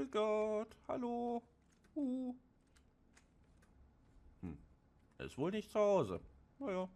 Grüß Gott, hallo. Uh. Ist wohl nicht zu Hause. Naja.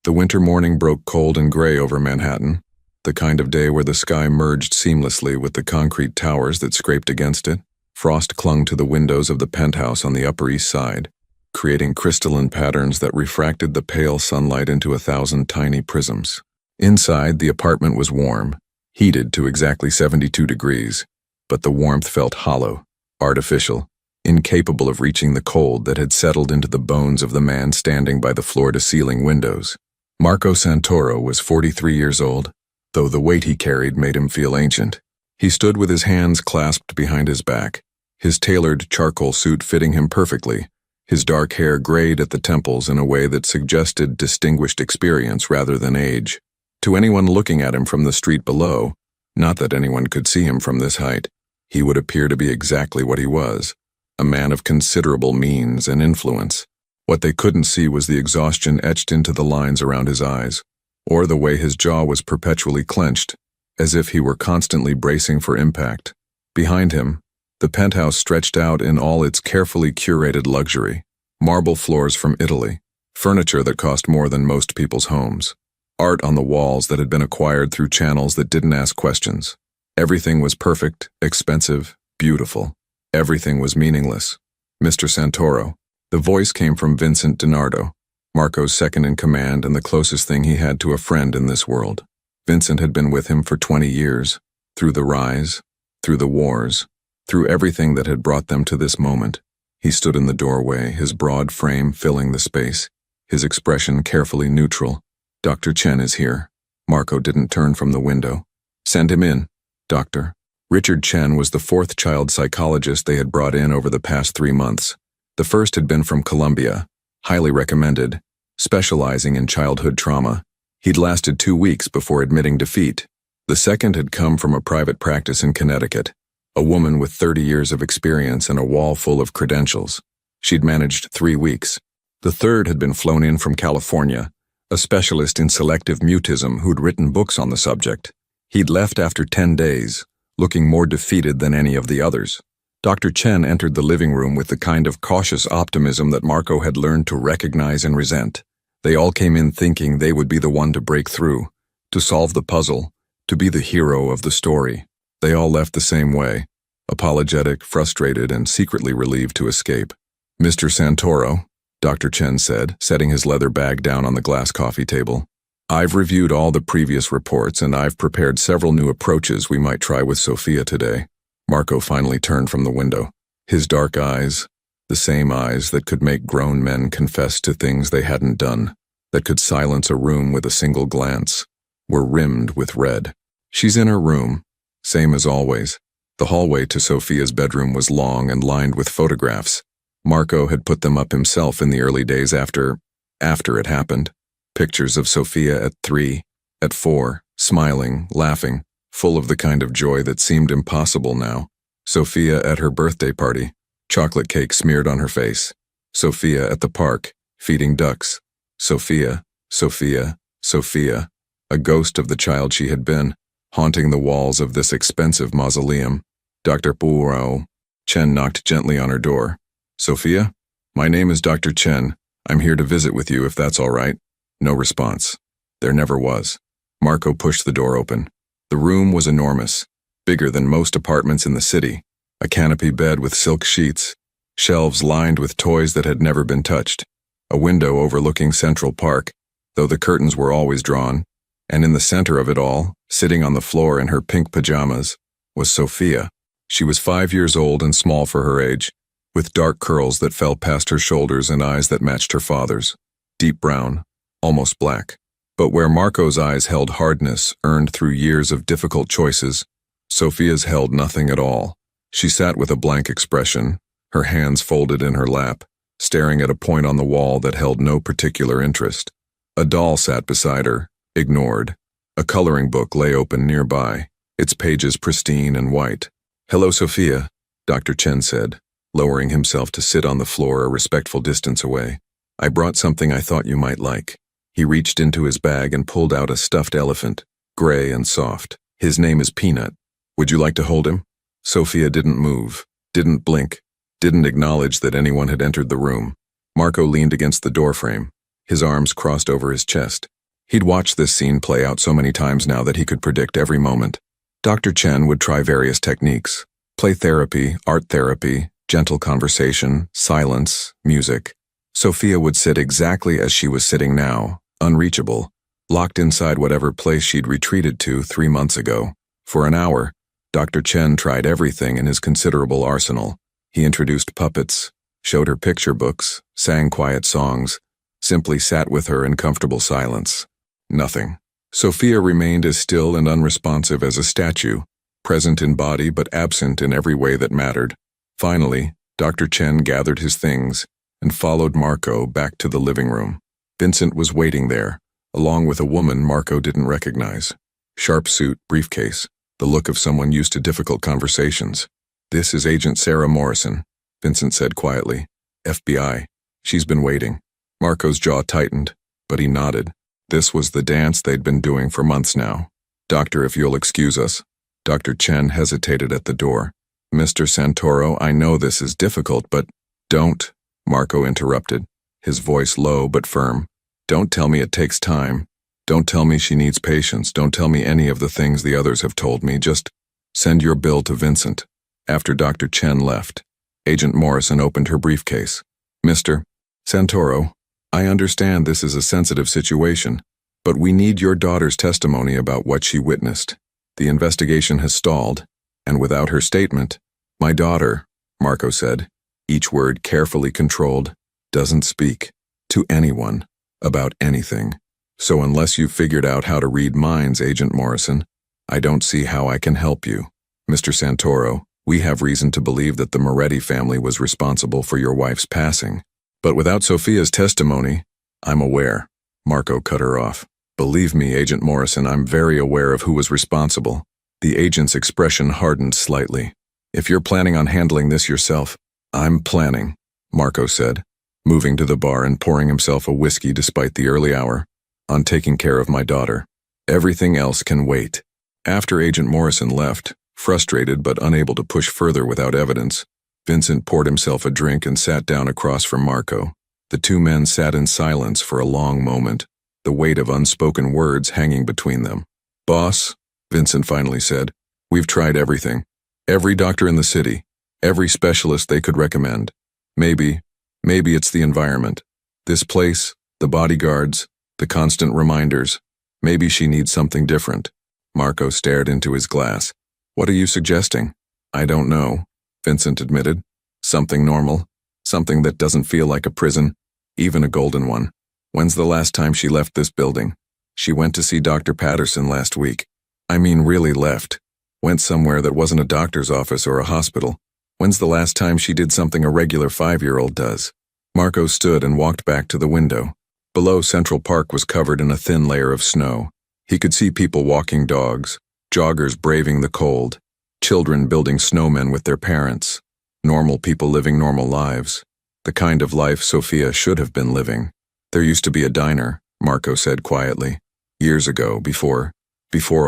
The winter morning broke cold and gray over Manhattan, the kind of day where the sky merged seamlessly with the concrete towers that scraped against it. Frost clung to the windows of the penthouse on the Upper East Side, creating crystalline patterns that refracted the pale sunlight into 1,000 tiny prisms. Inside, the apartment was warm, heated to exactly 72 degrees, but the warmth felt hollow, artificial, incapable of reaching the cold that had settled into the bones of the man standing by the floor-to-ceiling windows. Marco Santoro was 43 years old, though the weight he carried made him feel ancient. He stood with his hands clasped behind his back, his tailored charcoal suit fitting him perfectly, his dark hair grayed at the temples in a way that suggested distinguished experience rather than age. To anyone looking at him from the street below, not that anyone could see him from this height, he would appear to be exactly what he was, a man of considerable means and influence. What they couldn't see was the exhaustion etched into the lines around his eyes, or the way his jaw was perpetually clenched, as if he were constantly bracing for impact. Behind him, the penthouse stretched out in all its carefully curated luxury, marble floors from Italy, furniture that cost more than most people's homes, art on the walls that had been acquired through channels that didn't ask questions. Everything was perfect, expensive, beautiful. Everything was meaningless. Mr. Santoro. The voice came from Vincent DiNardo, Marco's second-in-command and the closest thing he had to a friend in this world. Vincent had been with him for 20 years, through the rise, through the wars, through everything that had brought them to this moment. He stood in the doorway, his broad frame filling the space, his expression carefully neutral. "Dr. Chen is here." Marco didn't turn from the window. "Send him in, doctor." Richard Chen was the fourth child psychologist they had brought in over the past 3 months. The first had been from Colombia, highly recommended, specializing in childhood trauma. He'd lasted 2 weeks before admitting defeat. The second had come from a private practice in Connecticut, a woman with 30 years of experience and a wall full of credentials. She'd managed 3 weeks. The third had been flown in from California, a specialist in selective mutism who'd written books on the subject. He'd left after 10 days, looking more defeated than any of the others. Dr. Chen entered the living room with the kind of cautious optimism that Marco had learned to recognize and resent. They all came in thinking they would be the one to break through, to solve the puzzle, to be the hero of the story. They all left the same way, apologetic, frustrated, and secretly relieved to escape. "Mr. Santoro," Dr. Chen said, setting his leather bag down on the glass coffee table. "I've reviewed all the previous reports and I've prepared several new approaches we might try with Sophia today." Marco finally turned from the window. His dark eyes, the same eyes that could make grown men confess to things they hadn't done, that could silence a room with a single glance, were rimmed with red. "She's in her room, same as always." The hallway to Sophia's bedroom was long and lined with photographs. Marco had put them up himself in the early days after it happened. Pictures of Sophia at 3, at 4, smiling, laughing, full of the kind of joy that seemed impossible now. Sophia at her birthday party, chocolate cake smeared on her face. Sophia at the park, feeding ducks. Sophia, Sophia, Sophia, a ghost of the child she had been, haunting the walls of this expensive mausoleum. "Dr. Puro." Chen knocked gently on her door. "Sophia? My name is Dr. Chen. I'm here to visit with you if that's all right." No response. There never was. Marco pushed the door open. The room was enormous, bigger than most apartments in the city, a canopy bed with silk sheets, shelves lined with toys that had never been touched, a window overlooking Central Park, though the curtains were always drawn, and in the center of it all, sitting on the floor in her pink pajamas, was Sophia. She was 5 years old and small for her age, with dark curls that fell past her shoulders and eyes that matched her father's, deep brown, almost black. But where Marco's eyes held hardness earned through years of difficult choices, Sophia's held nothing at all. She sat with a blank expression, her hands folded in her lap, staring at a point on the wall that held no particular interest. A doll sat beside her, ignored. A coloring book lay open nearby, its pages pristine and white. "Hello, Sophia," Dr. Chen said, lowering himself to sit on the floor a respectful distance away. "I brought something I thought you might like." He reached into his bag and pulled out a stuffed elephant, gray and soft. "His name is Peanut. Would you like to hold him?" Sophia didn't move, didn't blink, didn't acknowledge that anyone had entered the room. Marco leaned against the doorframe, his arms crossed over his chest. He'd watched this scene play out so many times now that he could predict every moment. Dr. Chen would try various techniques: play therapy, art therapy, gentle conversation, silence, music. Sophia would sit exactly as she was sitting now, unreachable, locked inside whatever place she'd retreated to 3 months ago. For an hour, Dr. Chen tried everything in his considerable arsenal. He introduced puppets, showed her picture books, sang quiet songs, simply sat with her in comfortable silence. Nothing. Sophia remained as still and unresponsive as a statue, present in body but absent in every way that mattered. Finally, Dr. Chen gathered his things and followed Marco back to the living room. Vincent was waiting there, along with a woman Marco didn't recognize. Sharp suit, briefcase, the look of someone used to difficult conversations. "This is Agent Sarah Morrison," Vincent said quietly. "FBI. She's been waiting." Marco's jaw tightened, but he nodded. This was the dance they'd been doing for months now. "Doctor, if you'll excuse us." Dr. Chen hesitated at the door. "Mr. Santoro, I know this is difficult, but—" "Don't," Marco interrupted, his voice low but firm. "Don't tell me it takes time. Don't tell me she needs patience. Don't tell me any of the things the others have told me. Just send your bill to Vincent." After Dr. Chen left, Agent Morrison opened her briefcase. "Mr. Santoro, I understand this is a sensitive situation, but we need your daughter's testimony about what she witnessed. The investigation has stalled, and without her statement—" "My daughter," Marco said, each word carefully controlled, "doesn't speak to anyone about anything. So unless you've figured out how to read minds, Agent Morrison, I don't see how I can help you. Mr. Santoro, we have reason to believe that the Moretti family was responsible for your wife's passing. But without Sophia's testimony—" "I'm aware," Marco cut her off. "Believe me, Agent Morrison, I'm very aware of who was responsible." The agent's expression hardened slightly. "If you're planning on handling this yourself—" "I'm planning," Marco said, moving to the bar and pouring himself a whiskey despite the early hour, "on taking care of my daughter. Everything else can wait." After Agent Morrison left, frustrated but unable to push further without evidence, Vincent poured himself a drink and sat down across from Marco. The two men sat in silence for a long moment, the weight of unspoken words hanging between them. "Boss," Vincent finally said, "we've tried everything. Every doctor in the city, every specialist they could recommend. Maybe it's the environment. This place, the bodyguards, the constant reminders. Maybe she needs something different." Marco stared into his glass. "What are you suggesting?" "I don't know," Vincent admitted. "Something normal. Something that doesn't feel like a prison, even a golden one. When's the last time she left this building?" "She went to see Dr. Patterson last week. I mean really left. Went somewhere that wasn't a doctor's office or a hospital. When's the last time she did something a regular 5-year-old does?" Marco stood and walked back to the window. Below, Central Park was covered in a thin layer of snow. He could see people walking dogs, joggers braving the cold, children building snowmen with their parents, normal people living normal lives, the kind of life Sophia should have been living. "There used to be a diner," Marco said quietly, "years ago, before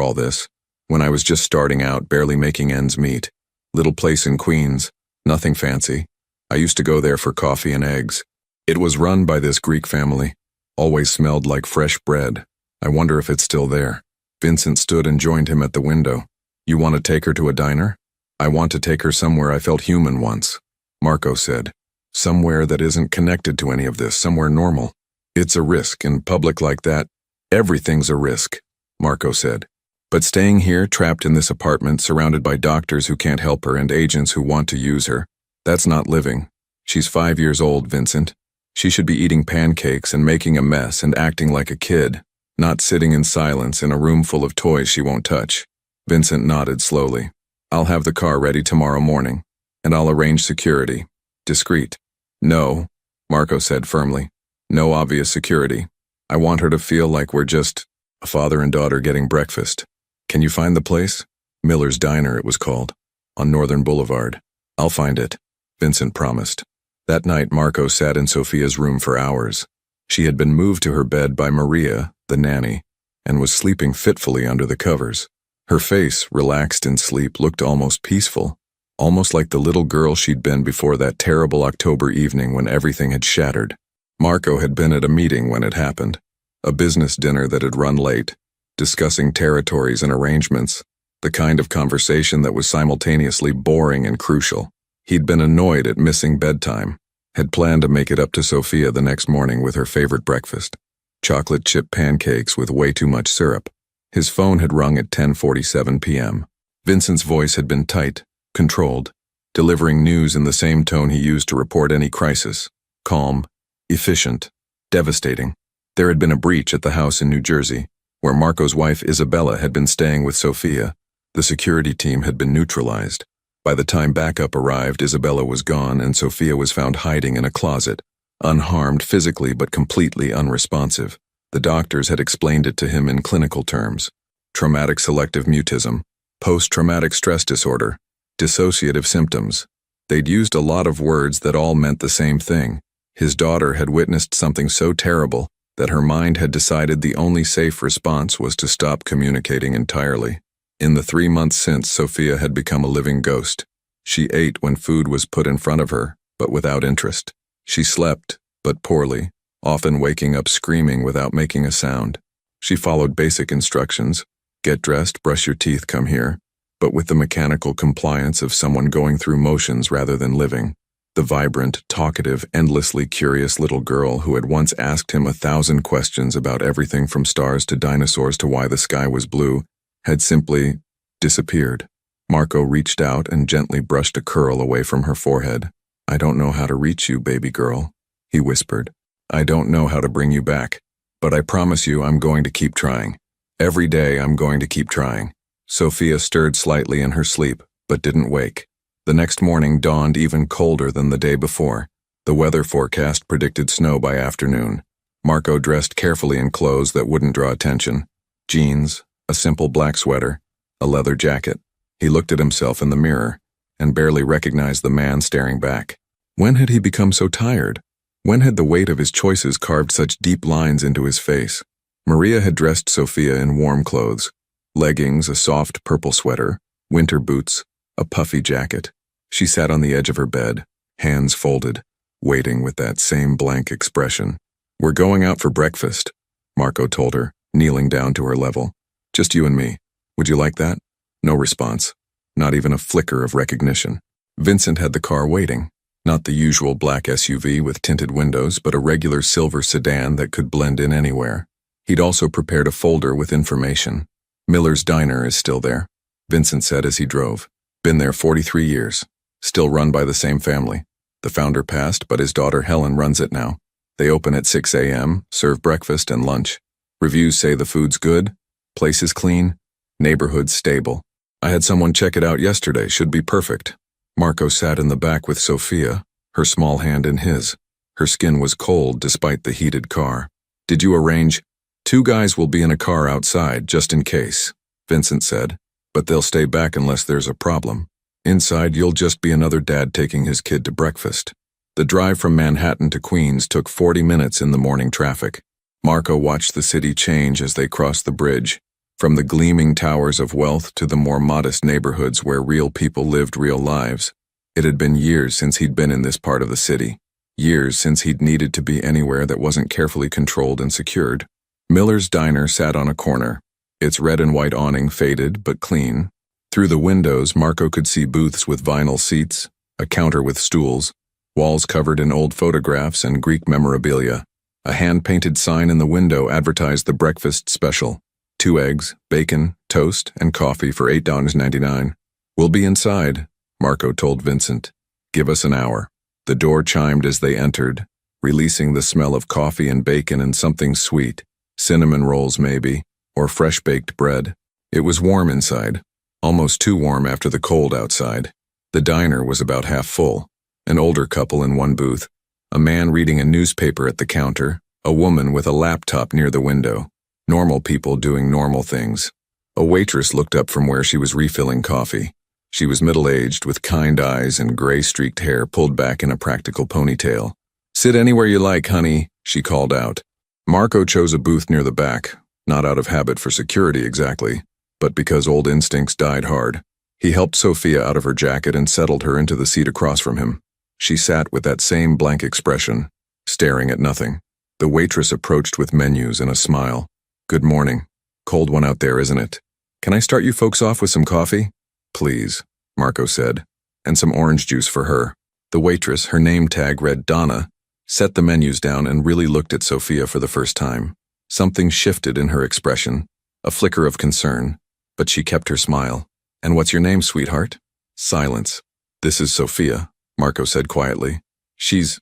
all this, when I was just starting out, barely making ends meet. Little place in Queens, nothing fancy. I used to go there for coffee and eggs. It was run by this Greek family, always smelled like fresh bread. I wonder if it's still there." Vincent stood and joined him at the window. "You want to take her to a diner?" "I want to take her somewhere I felt human once," Marco said. "Somewhere that isn't connected to any of this, somewhere normal." "It's a risk in public like that." "Everything's a risk," Marco said. "But staying here, trapped in this apartment, surrounded by doctors who can't help her and agents who want to use her, that's not living. She's 5 years old, Vincent. She should be eating pancakes and making a mess and acting like a kid, not sitting in silence in a room full of toys she won't touch." Vincent nodded slowly. "I'll have the car ready tomorrow morning, and I'll arrange security. Discreet." "No," Marco said firmly. "No obvious security. I want her to feel like we're just a father and daughter getting breakfast." "Can you find the place?" "Miller's Diner," it was called, on Northern Boulevard. "I'll find it," Vincent promised. That night, Marco sat in Sophia's room for hours. She had been moved to her bed by Maria, the nanny, and was sleeping fitfully under the covers. Her face, relaxed in sleep, looked almost peaceful, almost like the little girl she'd been before that terrible October evening when everything had shattered. Marco had been at a meeting when it happened, a business dinner that had run late, discussing territories and arrangements, the kind of conversation that was simultaneously boring and crucial. He'd been annoyed at missing bedtime, had planned to make it up to Sophia the next morning with her favorite breakfast, chocolate chip pancakes with way too much syrup. His phone had rung at 10:47 p.m. Vincent's voice had been tight, controlled, delivering news in the same tone he used to report any crisis, calm, efficient, devastating. There had been a breach at the house in New Jersey, where Marco's wife Isabella had been staying with Sophia. The security team had been neutralized. By the time backup arrived, Isabella was gone and Sophia was found hiding in a closet, unharmed physically but completely unresponsive. The doctors had explained it to him in clinical terms: traumatic selective mutism, post-traumatic stress disorder, dissociative symptoms. They'd used a lot of words that all meant the same thing. His daughter had witnessed something so terrible that her mind had decided the only safe response was to stop communicating entirely. In the 3 months since, Sophia had become a living ghost. She ate when food was put in front of her, but without interest. She slept, but poorly, often waking up screaming without making a sound. She followed basic instructions: get dressed, brush your teeth, come here, but with the mechanical compliance of someone going through motions rather than living. The vibrant, talkative, endlessly curious little girl who had once asked him 1,000 questions about everything from stars to dinosaurs to why the sky was blue had simply disappeared. Marco reached out and gently brushed a curl away from her forehead. "I don't know how to reach you, baby girl," he whispered. "I don't know how to bring you back, but I promise you I'm going to keep trying. Every day I'm going to keep trying." Sophia stirred slightly in her sleep, but didn't wake. The next morning dawned even colder than the day before. The weather forecast predicted snow by afternoon. Marco dressed carefully in clothes that wouldn't draw attention: jeans, a simple black sweater, a leather jacket. He looked at himself in the mirror and barely recognized the man staring back. When had he become so tired? When had the weight of his choices carved such deep lines into his face? Maria had dressed Sophia in warm clothes: leggings, a soft purple sweater, winter boots, a puffy jacket. She sat on the edge of her bed, hands folded, waiting with that same blank expression. "We're going out for breakfast," Marco told her, kneeling down to her level. "Just you and me. Would you like that?" No response. Not even a flicker of recognition. Vincent had the car waiting. Not the usual black SUV with tinted windows, but a regular silver sedan that could blend in anywhere. He'd also prepared a folder with information. "Miller's Diner is still there," Vincent said as he drove. "Been there 43 years. Still run by the same family. The founder passed, but his daughter Helen runs it now. They open at 6 a.m., serve breakfast and lunch. Reviews say the food's good, place is clean, neighborhood's stable. I had someone check it out yesterday, should be perfect." Marco sat in the back with Sophia, her small hand in his. Her skin was cold despite the heated car. "Did you arrange?" "2 guys will be in a car outside, just in case," Vincent said, "but they'll stay back unless there's a problem. Inside, you'll just be another dad taking his kid to breakfast." The drive from Manhattan to Queens took 40 minutes in the morning traffic. Marco watched the city change as they crossed the bridge, from the gleaming towers of wealth to the more modest neighborhoods where real people lived real lives. It had been years since he'd been in this part of the city. Years since he'd needed to be anywhere that wasn't carefully controlled and secured. Miller's Diner sat on a corner, its red and white awning faded but clean. Through the windows, Marco could see booths with vinyl seats, a counter with stools, walls covered in old photographs and Greek memorabilia. A hand-painted sign in the window advertised the breakfast special: 2 eggs, bacon, toast, and coffee for $8.99. "We'll be inside," Marco told Vincent. "Give us an hour." The door chimed as they entered, releasing the smell of coffee and bacon and something sweet, cinnamon rolls maybe, or fresh-baked bread. It was warm inside, almost too warm after the cold outside. The diner was about half full, an older couple in one booth, a man reading a newspaper at the counter, a woman with a laptop near the window. Normal people doing normal things. A waitress looked up from where she was refilling coffee. She was middle-aged with kind eyes and gray-streaked hair pulled back in a practical ponytail. "Sit anywhere you like, honey," she called out. Marco chose a booth near the back, not out of habit for security exactly, but because old instincts died hard. He helped Sophia out of her jacket and settled her into the seat across from him. She sat with that same blank expression, staring at nothing. The waitress approached with menus and a smile. "Good morning. Cold one out there, isn't it? Can I start you folks off with some coffee?" "Please," Marco said, "and some orange juice for her." The waitress, her name tag read Donna, set the menus down and really looked at Sophia for the first time. Something shifted in her expression, a flicker of concern, but she kept her smile. "And what's your name, sweetheart?" Silence. "This is Sophia," Marco said quietly. She's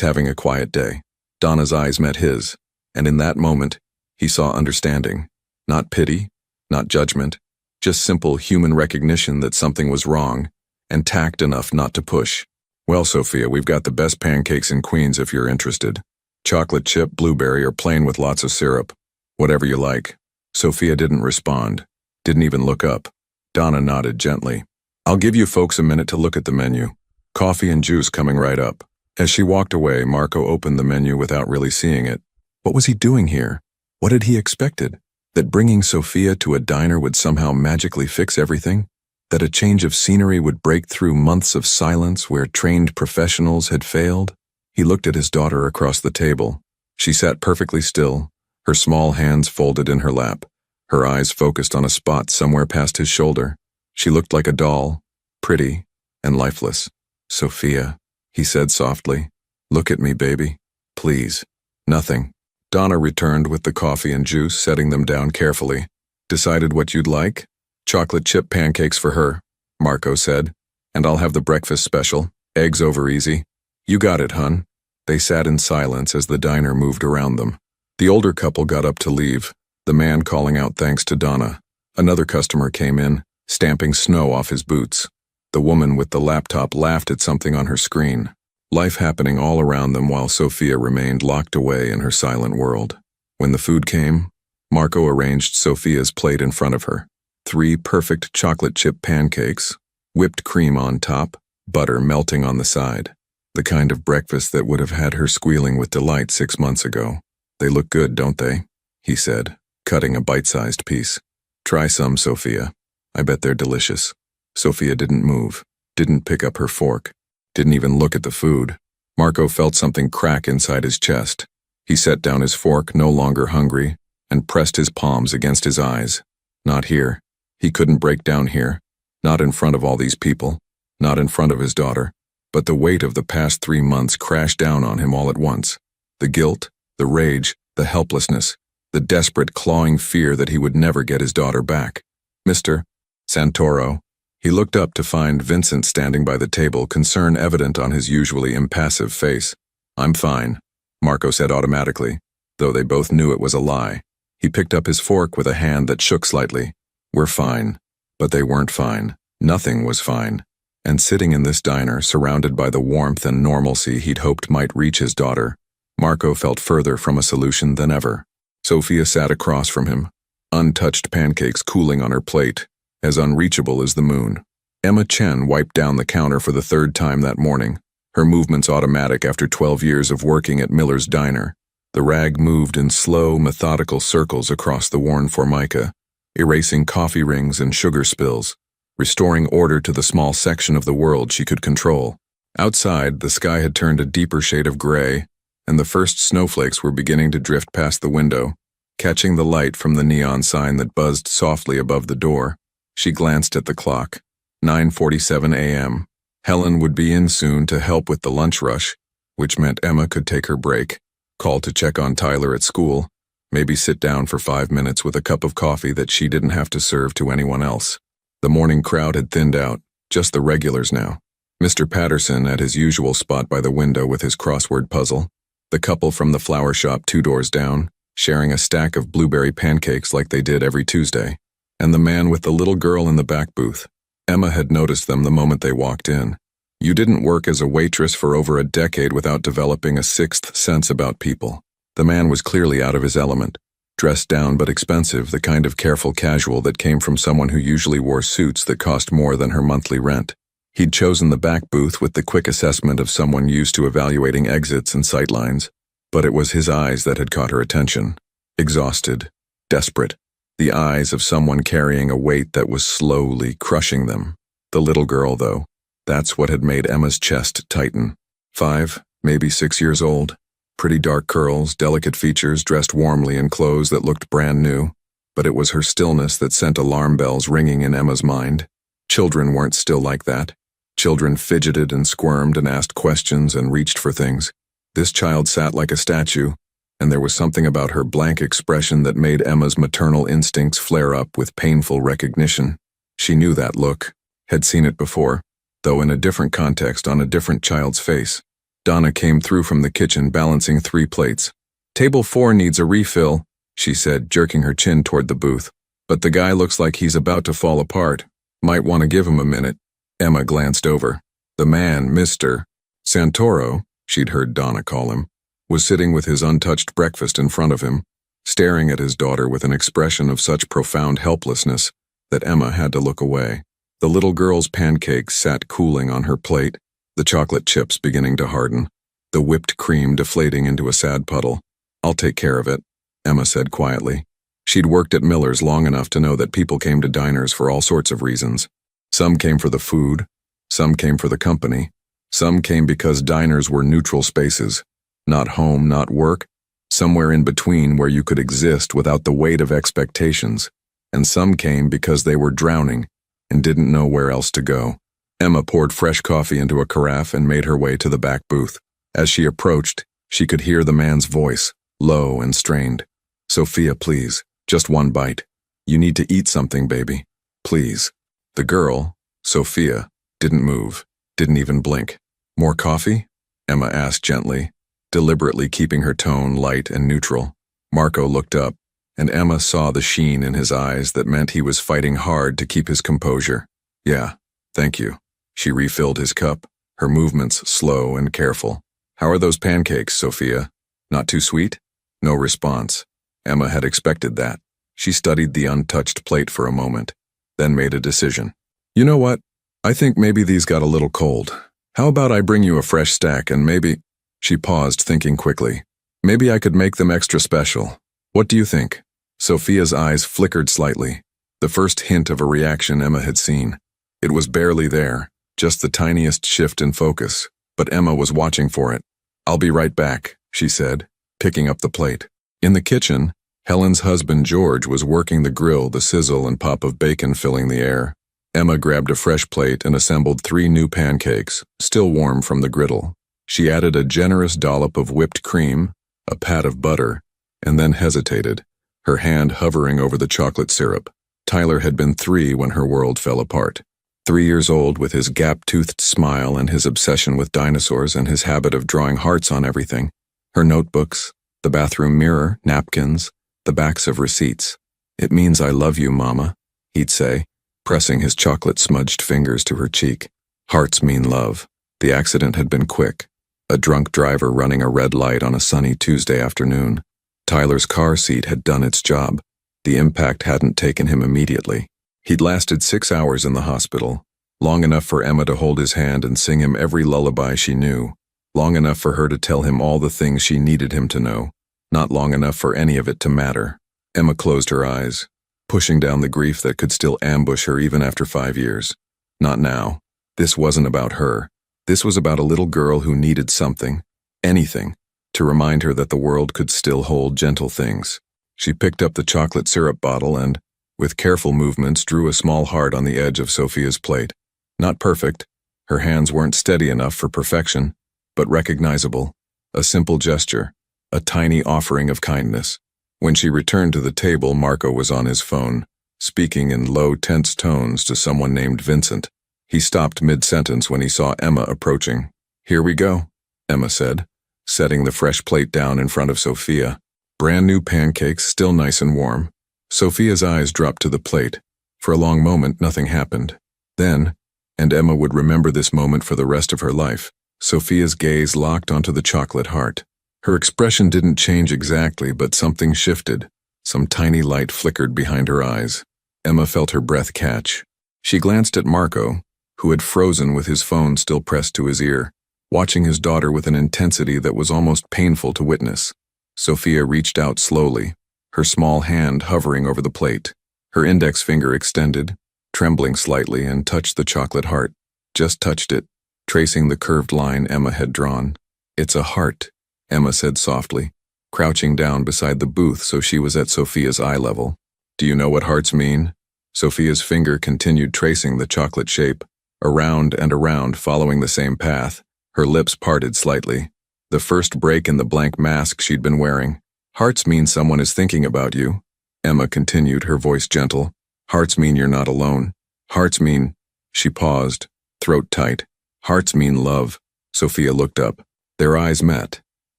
having a quiet day." Donna's eyes met his, and in that moment, he saw understanding. Not pity, not judgment, just simple human recognition that something was wrong, and tact enough not to push. "Well, Sophia, we've got the best pancakes in Queens if you're interested. Chocolate chip, blueberry, or plain with lots of syrup. Whatever you like." Sophia didn't respond, didn't even look up. Donna nodded gently. "I'll give you folks a minute to look at the menu. Coffee and juice coming right up." As she walked away, Marco opened the menu without really seeing it. What was he doing here? What had he expected? That bringing Sophia to a diner would somehow magically fix everything? That a change of scenery would break through months of silence where trained professionals had failed? He looked at his daughter across the table. She sat perfectly still, her small hands folded in her lap, her eyes focused on a spot somewhere past his shoulder. She looked like a doll, pretty and lifeless. "Sophia," he said softly, "look at me, baby. Please." "Nothing." Donna returned with the coffee and juice, setting them down carefully. "Decided what you'd like?" "Chocolate chip pancakes for her," Marco said, "and I'll have the breakfast special, eggs over easy." "You got it, hun." They sat in silence as the diner moved around them. The older couple got up to leave, the man calling out thanks to Donna. Another customer came in, stamping snow off his boots. The woman with the laptop laughed at something on her screen. Life happening all around them while Sophia remained locked away in her silent world. When the food came, Marco arranged Sophia's plate in front of her. 3 perfect chocolate chip pancakes, whipped cream on top, butter melting on the side. The kind of breakfast that would have had her squealing with delight 6 months ago. "They look good, don't they?" he said, cutting a bite-sized piece. "Try some, Sophia. I bet they're delicious." Sophia didn't move, didn't pick up her fork, didn't even look at the food. Marco felt something crack inside his chest. He set down his fork, no longer hungry, and pressed his palms against his eyes. Not here. He couldn't break down here. Not in front of all these people. Not in front of his daughter. But the weight of the past 3 months crashed down on him all at once. The guilt, the rage, the helplessness, the desperate clawing fear that he would never get his daughter back. "Mr. Santoro." He looked up to find Vincent standing by the table, concern evident on his usually impassive face. "I'm fine," Marco said automatically, though they both knew it was a lie. He picked up his fork with a hand that shook slightly. "We're fine." But they weren't fine. Nothing was fine. And sitting in this diner, surrounded by the warmth and normalcy he'd hoped might reach his daughter, Marco felt further from a solution than ever. Sophia sat across from him, untouched pancakes cooling on her plate, as unreachable as the moon. Emma Chen wiped down the counter for the 3rd time that morning, her movements automatic after 12 years of working at Miller's Diner. The rag moved in slow, methodical circles across the worn formica, erasing coffee rings and sugar spills, restoring order to the small section of the world she could control. Outside, the sky had turned a deeper shade of gray, and the first snowflakes were beginning to drift past the window, catching the light from the neon sign that buzzed softly above the door. She glanced at the clock. 9:47 a.m. Helen would be in soon to help with the lunch rush, which meant Emma could take her break, call to check on Tyler at school, maybe sit down for 5 minutes with a cup of coffee that she didn't have to serve to anyone else. The morning crowd had thinned out, just the regulars now. Mr. Patterson at his usual spot by the window with his crossword puzzle, the couple from the flower shop 2 doors down, sharing a stack of blueberry pancakes like they did every Tuesday, and the man with the little girl in the back booth. Emma had noticed them the moment they walked in. You didn't work as a waitress for over a decade without developing a 6th sense about people. The man was clearly out of his element, dressed down but expensive, the kind of careful casual that came from someone who usually wore suits that cost more than her monthly rent. He'd chosen the back booth with the quick assessment of someone used to evaluating exits and sightlines, but it was his eyes that had caught her attention. Exhausted, desperate, the eyes of someone carrying a weight that was slowly crushing them. The little girl, though, that's what had made Emma's chest tighten. 5, maybe 6 years old. Pretty dark curls, delicate features, dressed warmly in clothes that looked brand new. But it was her stillness that sent alarm bells ringing in Emma's mind. Children weren't still like that. Children fidgeted and squirmed and asked questions and reached for things. This child sat like a statue, and there was something about her blank expression that made Emma's maternal instincts flare up with painful recognition. She knew that look, had seen it before, though in a different context on a different child's face. Donna came through from the kitchen balancing 3 plates. "Table 4 needs a refill," she said, jerking her chin toward the booth. "But the guy looks like he's about to fall apart. Might want to give him a minute." Emma glanced over. The man, Mr. Santoro, she'd heard Donna call him, was sitting with his untouched breakfast in front of him, staring at his daughter with an expression of such profound helplessness that Emma had to look away. The little girl's pancakes sat cooling on her plate, the chocolate chips beginning to harden, the whipped cream deflating into a sad puddle. "I'll take care of it," Emma said quietly. She'd worked at Miller's long enough to know that people came to diners for all sorts of reasons. Some came for the food, some came for the company, some came because diners were neutral spaces, not home, not work, somewhere in between where you could exist without the weight of expectations, and some came because they were drowning and didn't know where else to go. Emma poured fresh coffee into a carafe and made her way to the back booth. As she approached, she could hear the man's voice, low and strained. "Sophia, please, just 1 bite. You need to eat something, baby. Please." The girl, Sophia, didn't move, didn't even blink. "More coffee?" Emma asked gently, deliberately keeping her tone light and neutral. Marco looked up, and Emma saw the sheen in his eyes that meant he was fighting hard to keep his composure. "Yeah, thank you." She refilled his cup, her movements slow and careful. "How are those pancakes, Sophia? Not too sweet?" No response. Emma had expected that. She studied the untouched plate for a moment, then made a decision. "You know what? I think maybe these got a little cold. How about I bring you a fresh stack and maybe—" She paused, thinking quickly. "Maybe I could make them extra special. What do you think?" Sophia's eyes flickered slightly, the first hint of a reaction Emma had seen. It was barely there, just the tiniest shift in focus, but Emma was watching for it. "I'll be right back," she said, picking up the plate. In the kitchen, Helen's husband George was working the grill, the sizzle and pop of bacon filling the air. Emma grabbed a fresh plate and assembled 3 new pancakes, still warm from the griddle. She added a generous dollop of whipped cream, a pat of butter, and then hesitated, her hand hovering over the chocolate syrup. Tyler had been 3 when her world fell apart. 3 years old with his gap-toothed smile and his obsession with dinosaurs and his habit of drawing hearts on everything. Her notebooks, the bathroom mirror, napkins, the backs of receipts. "It means I love you, Mama," he'd say, pressing his chocolate-smudged fingers to her cheek. Hearts mean love. The accident had been quick. A drunk driver running a red light on a sunny Tuesday afternoon. Tyler's car seat had done its job. The impact hadn't taken him immediately. He'd lasted 6 hours in the hospital, long enough for Emma to hold his hand and sing him every lullaby she knew, long enough for her to tell him all the things she needed him to know, not long enough for any of it to matter. Emma closed her eyes, pushing down the grief that could still ambush her even after 5 years. Not now. This wasn't about her. This was about a little girl who needed something, anything, to remind her that the world could still hold gentle things. She picked up the chocolate syrup bottle and, with careful movements, drew a small heart on the edge of Sophia's plate. Not perfect. Her hands weren't steady enough for perfection, but recognizable. A simple gesture, a tiny offering of kindness. When she returned to the table, Marco was on his phone, speaking in low, tense tones to someone named Vincent. He stopped mid-sentence when he saw Emma approaching. "Here we go," Emma said, setting the fresh plate down in front of Sophia. Brand new pancakes, still nice and warm. Sophia's eyes dropped to the plate. For a long moment, nothing happened. Then, and Emma would remember this moment for the rest of her life, Sophia's gaze locked onto the chocolate heart. Her expression didn't change exactly, but something shifted. Some tiny light flickered behind her eyes. Emma felt her breath catch. She glanced at Marco, who had frozen with his phone still pressed to his ear, watching his daughter with an intensity that was almost painful to witness. Sophia reached out slowly, her small hand hovering over the plate. Her index finger extended, trembling slightly, and touched the chocolate heart. Just touched it, tracing the curved line Emma had drawn. "It's a heart," Emma said softly, crouching down beside the booth so she was at Sophia's eye level. "Do you know what hearts mean?" Sophia's finger continued tracing the chocolate shape, around and around, following the same path. Her lips parted slightly, the first break in the blank mask she'd been wearing. "Hearts mean someone is thinking about you," Emma continued, her voice gentle. "Hearts mean you're not alone. Hearts mean—" She paused, throat tight. "Hearts mean love." Sophia looked up. Their eyes met,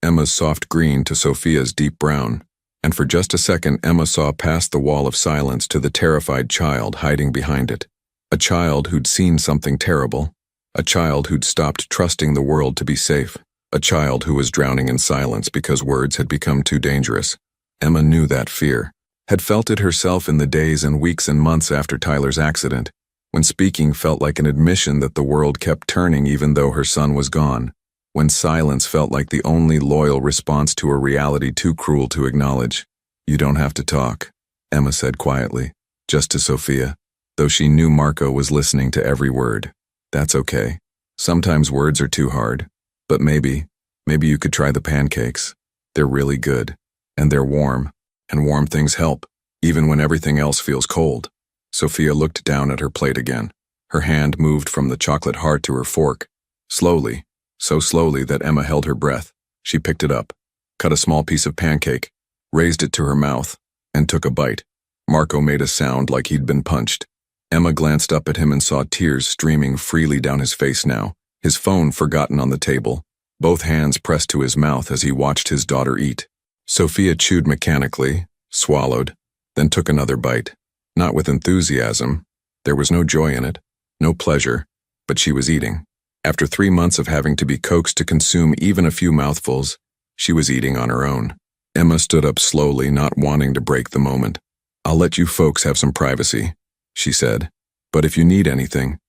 Emma's soft green to Sophia's deep brown. And for just a second, Emma saw past the wall of silence to the terrified child hiding behind it. A child who'd seen something terrible. A child who'd stopped trusting the world to be safe. A child who was drowning in silence because words had become too dangerous. Emma knew that fear, had felt it herself in the days and weeks and months after Tyler's accident, when speaking felt like an admission that the world kept turning even though her son was gone, when silence felt like the only loyal response to a reality too cruel to acknowledge. "You don't have to talk," Emma said quietly, just to Sophia, though she knew Marco was listening to every word. "That's okay. Sometimes words are too hard. But maybe you could try the pancakes. They're really good. And they're warm. And warm things help, even when everything else feels cold." Sophia looked down at her plate again. Her hand moved from the chocolate heart to her fork. Slowly, so slowly that Emma held her breath. She picked it up, cut a small piece of pancake, raised it to her mouth, and took a bite. Marco made a sound like he'd been punched. Emma glanced up at him and saw tears streaming freely down his face now, his phone forgotten on the table, both hands pressed to his mouth as he watched his daughter eat. Sophia chewed mechanically, swallowed, then took another bite. Not with enthusiasm. There was no joy in it, no pleasure, but she was eating. After 3 months of having to be coaxed to consume even a few mouthfuls, she was eating on her own. Emma stood up slowly, not wanting to break the moment. "I'll let you folks have some privacy," she said. "But if you need anything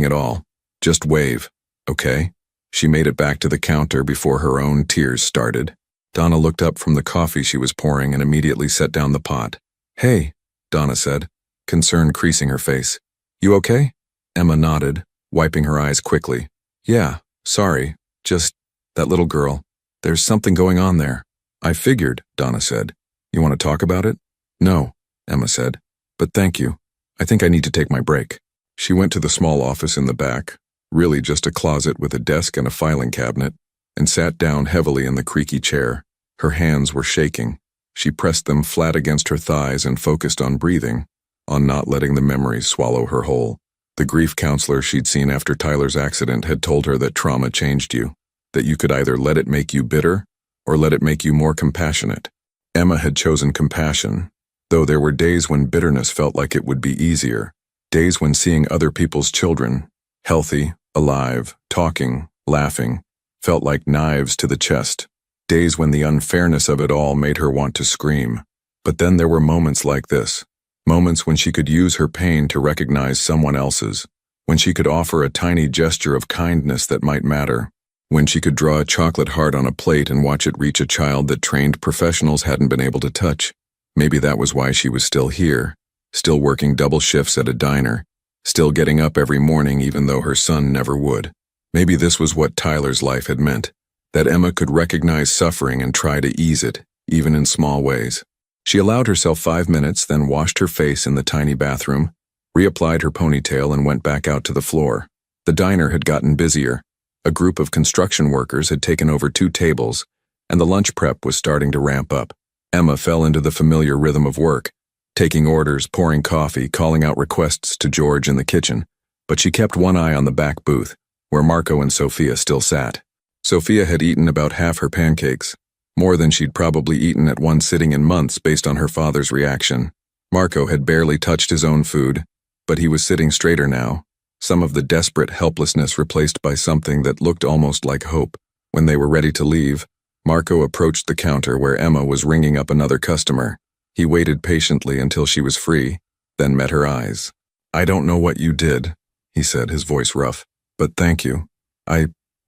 at all, just wave, okay?" She made it back to the counter before her own tears started. Donna looked up from the coffee she was pouring and immediately set down the pot. "Hey," Donna said, concern creasing her face. "You okay?" Emma nodded, wiping her eyes quickly. "Yeah, sorry, just that little girl. There's something going on there." "I figured," Donna said. "You want to talk about it?" "No," Emma said, "but thank you. I think I need to take my break." She went to the small office in the back, really just a closet with a desk and a filing cabinet, and sat down heavily in the creaky chair. Her hands were shaking. She pressed them flat against her thighs and focused on breathing, on not letting the memories swallow her whole. The grief counselor she'd seen after Tyler's accident had told her that trauma changed you, that you could either let it make you bitter or let it make you more compassionate. Emma had chosen compassion, though there were days when bitterness felt like it would be easier, days when seeing other people's children, healthy, alive, talking, laughing, felt like knives to the chest, days when the unfairness of it all made her want to scream. But then there were moments like this, moments when she could use her pain to recognize someone else's, when she could offer a tiny gesture of kindness that might matter, when she could draw a chocolate heart on a plate and watch it reach a child that trained professionals hadn't been able to touch. Maybe that was why she was still here, still working double shifts at a diner, still getting up every morning even though her son never would. Maybe this was what Tyler's life had meant, that Emma could recognize suffering and try to ease it, even in small ways. She allowed herself 5 minutes, then washed her face in the tiny bathroom, reapplied her ponytail, and went back out to the floor. The diner had gotten busier. A group of construction workers had taken over 2 tables, and the lunch prep was starting to ramp up. Emma fell into the familiar rhythm of work, taking orders, pouring coffee, calling out requests to George in the kitchen, but she kept one eye on the back booth, where Marco and Sophia still sat. Sophia had eaten about half her pancakes, more than she'd probably eaten at one sitting in months based on her father's reaction. Marco had barely touched his own food, but he was sitting straighter now, some of the desperate helplessness replaced by something that looked almost like hope. When they were ready to leave, Marco approached the counter where Emma was ringing up another customer. He waited patiently until she was free, then met her eyes. "I don't know what you did," he said, his voice rough, "but thank you.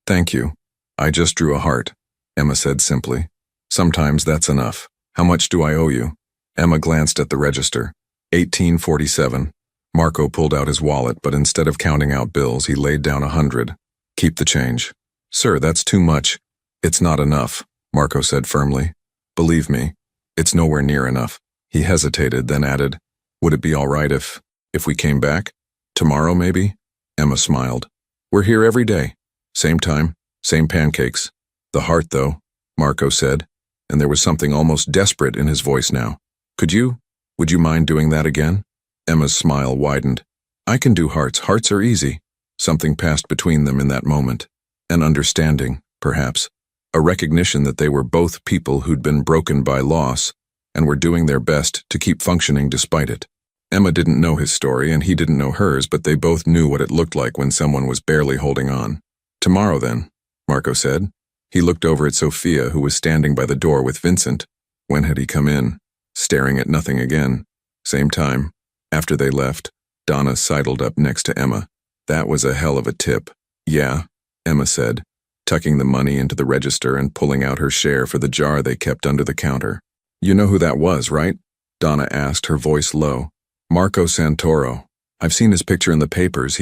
Thank you. I just drew a heart," Emma said simply. "Sometimes that's enough. How much do I owe you?" Emma glanced at the register. 1847. Marco pulled out his wallet, but instead of counting out bills, he laid down 100. Keep the change. Sir, that's too much. It's not enough, Marco said firmly. Believe me, it's nowhere near enough. He hesitated, then added, would it be all right if we came back? Tomorrow, maybe? Emma smiled. We're here every day. Same time, same pancakes. The heart, though, Marco said, and there was something almost desperate in his voice now. Would you mind doing that again? Emma's smile widened. I can do hearts. Hearts are easy. Something passed between them in that moment. An understanding, perhaps. A recognition that they were both people who'd been broken by loss and were doing their best to keep functioning despite it. Emma didn't know his story and he didn't know hers, but they both knew what it looked like when someone was barely holding on. Tomorrow then, Marco said. He looked over at Sophia, who was standing by the door with Vincent. When had he come in? Staring at nothing again. Same time. After they left, Donna sidled up next to Emma. That was a hell of a tip. Yeah, Emma said, tucking the money into the register and pulling out her share for the jar they kept under the counter. You know who that was, right? Donna asked, her voice low. Marco Santoro. I've seen his picture in the papers.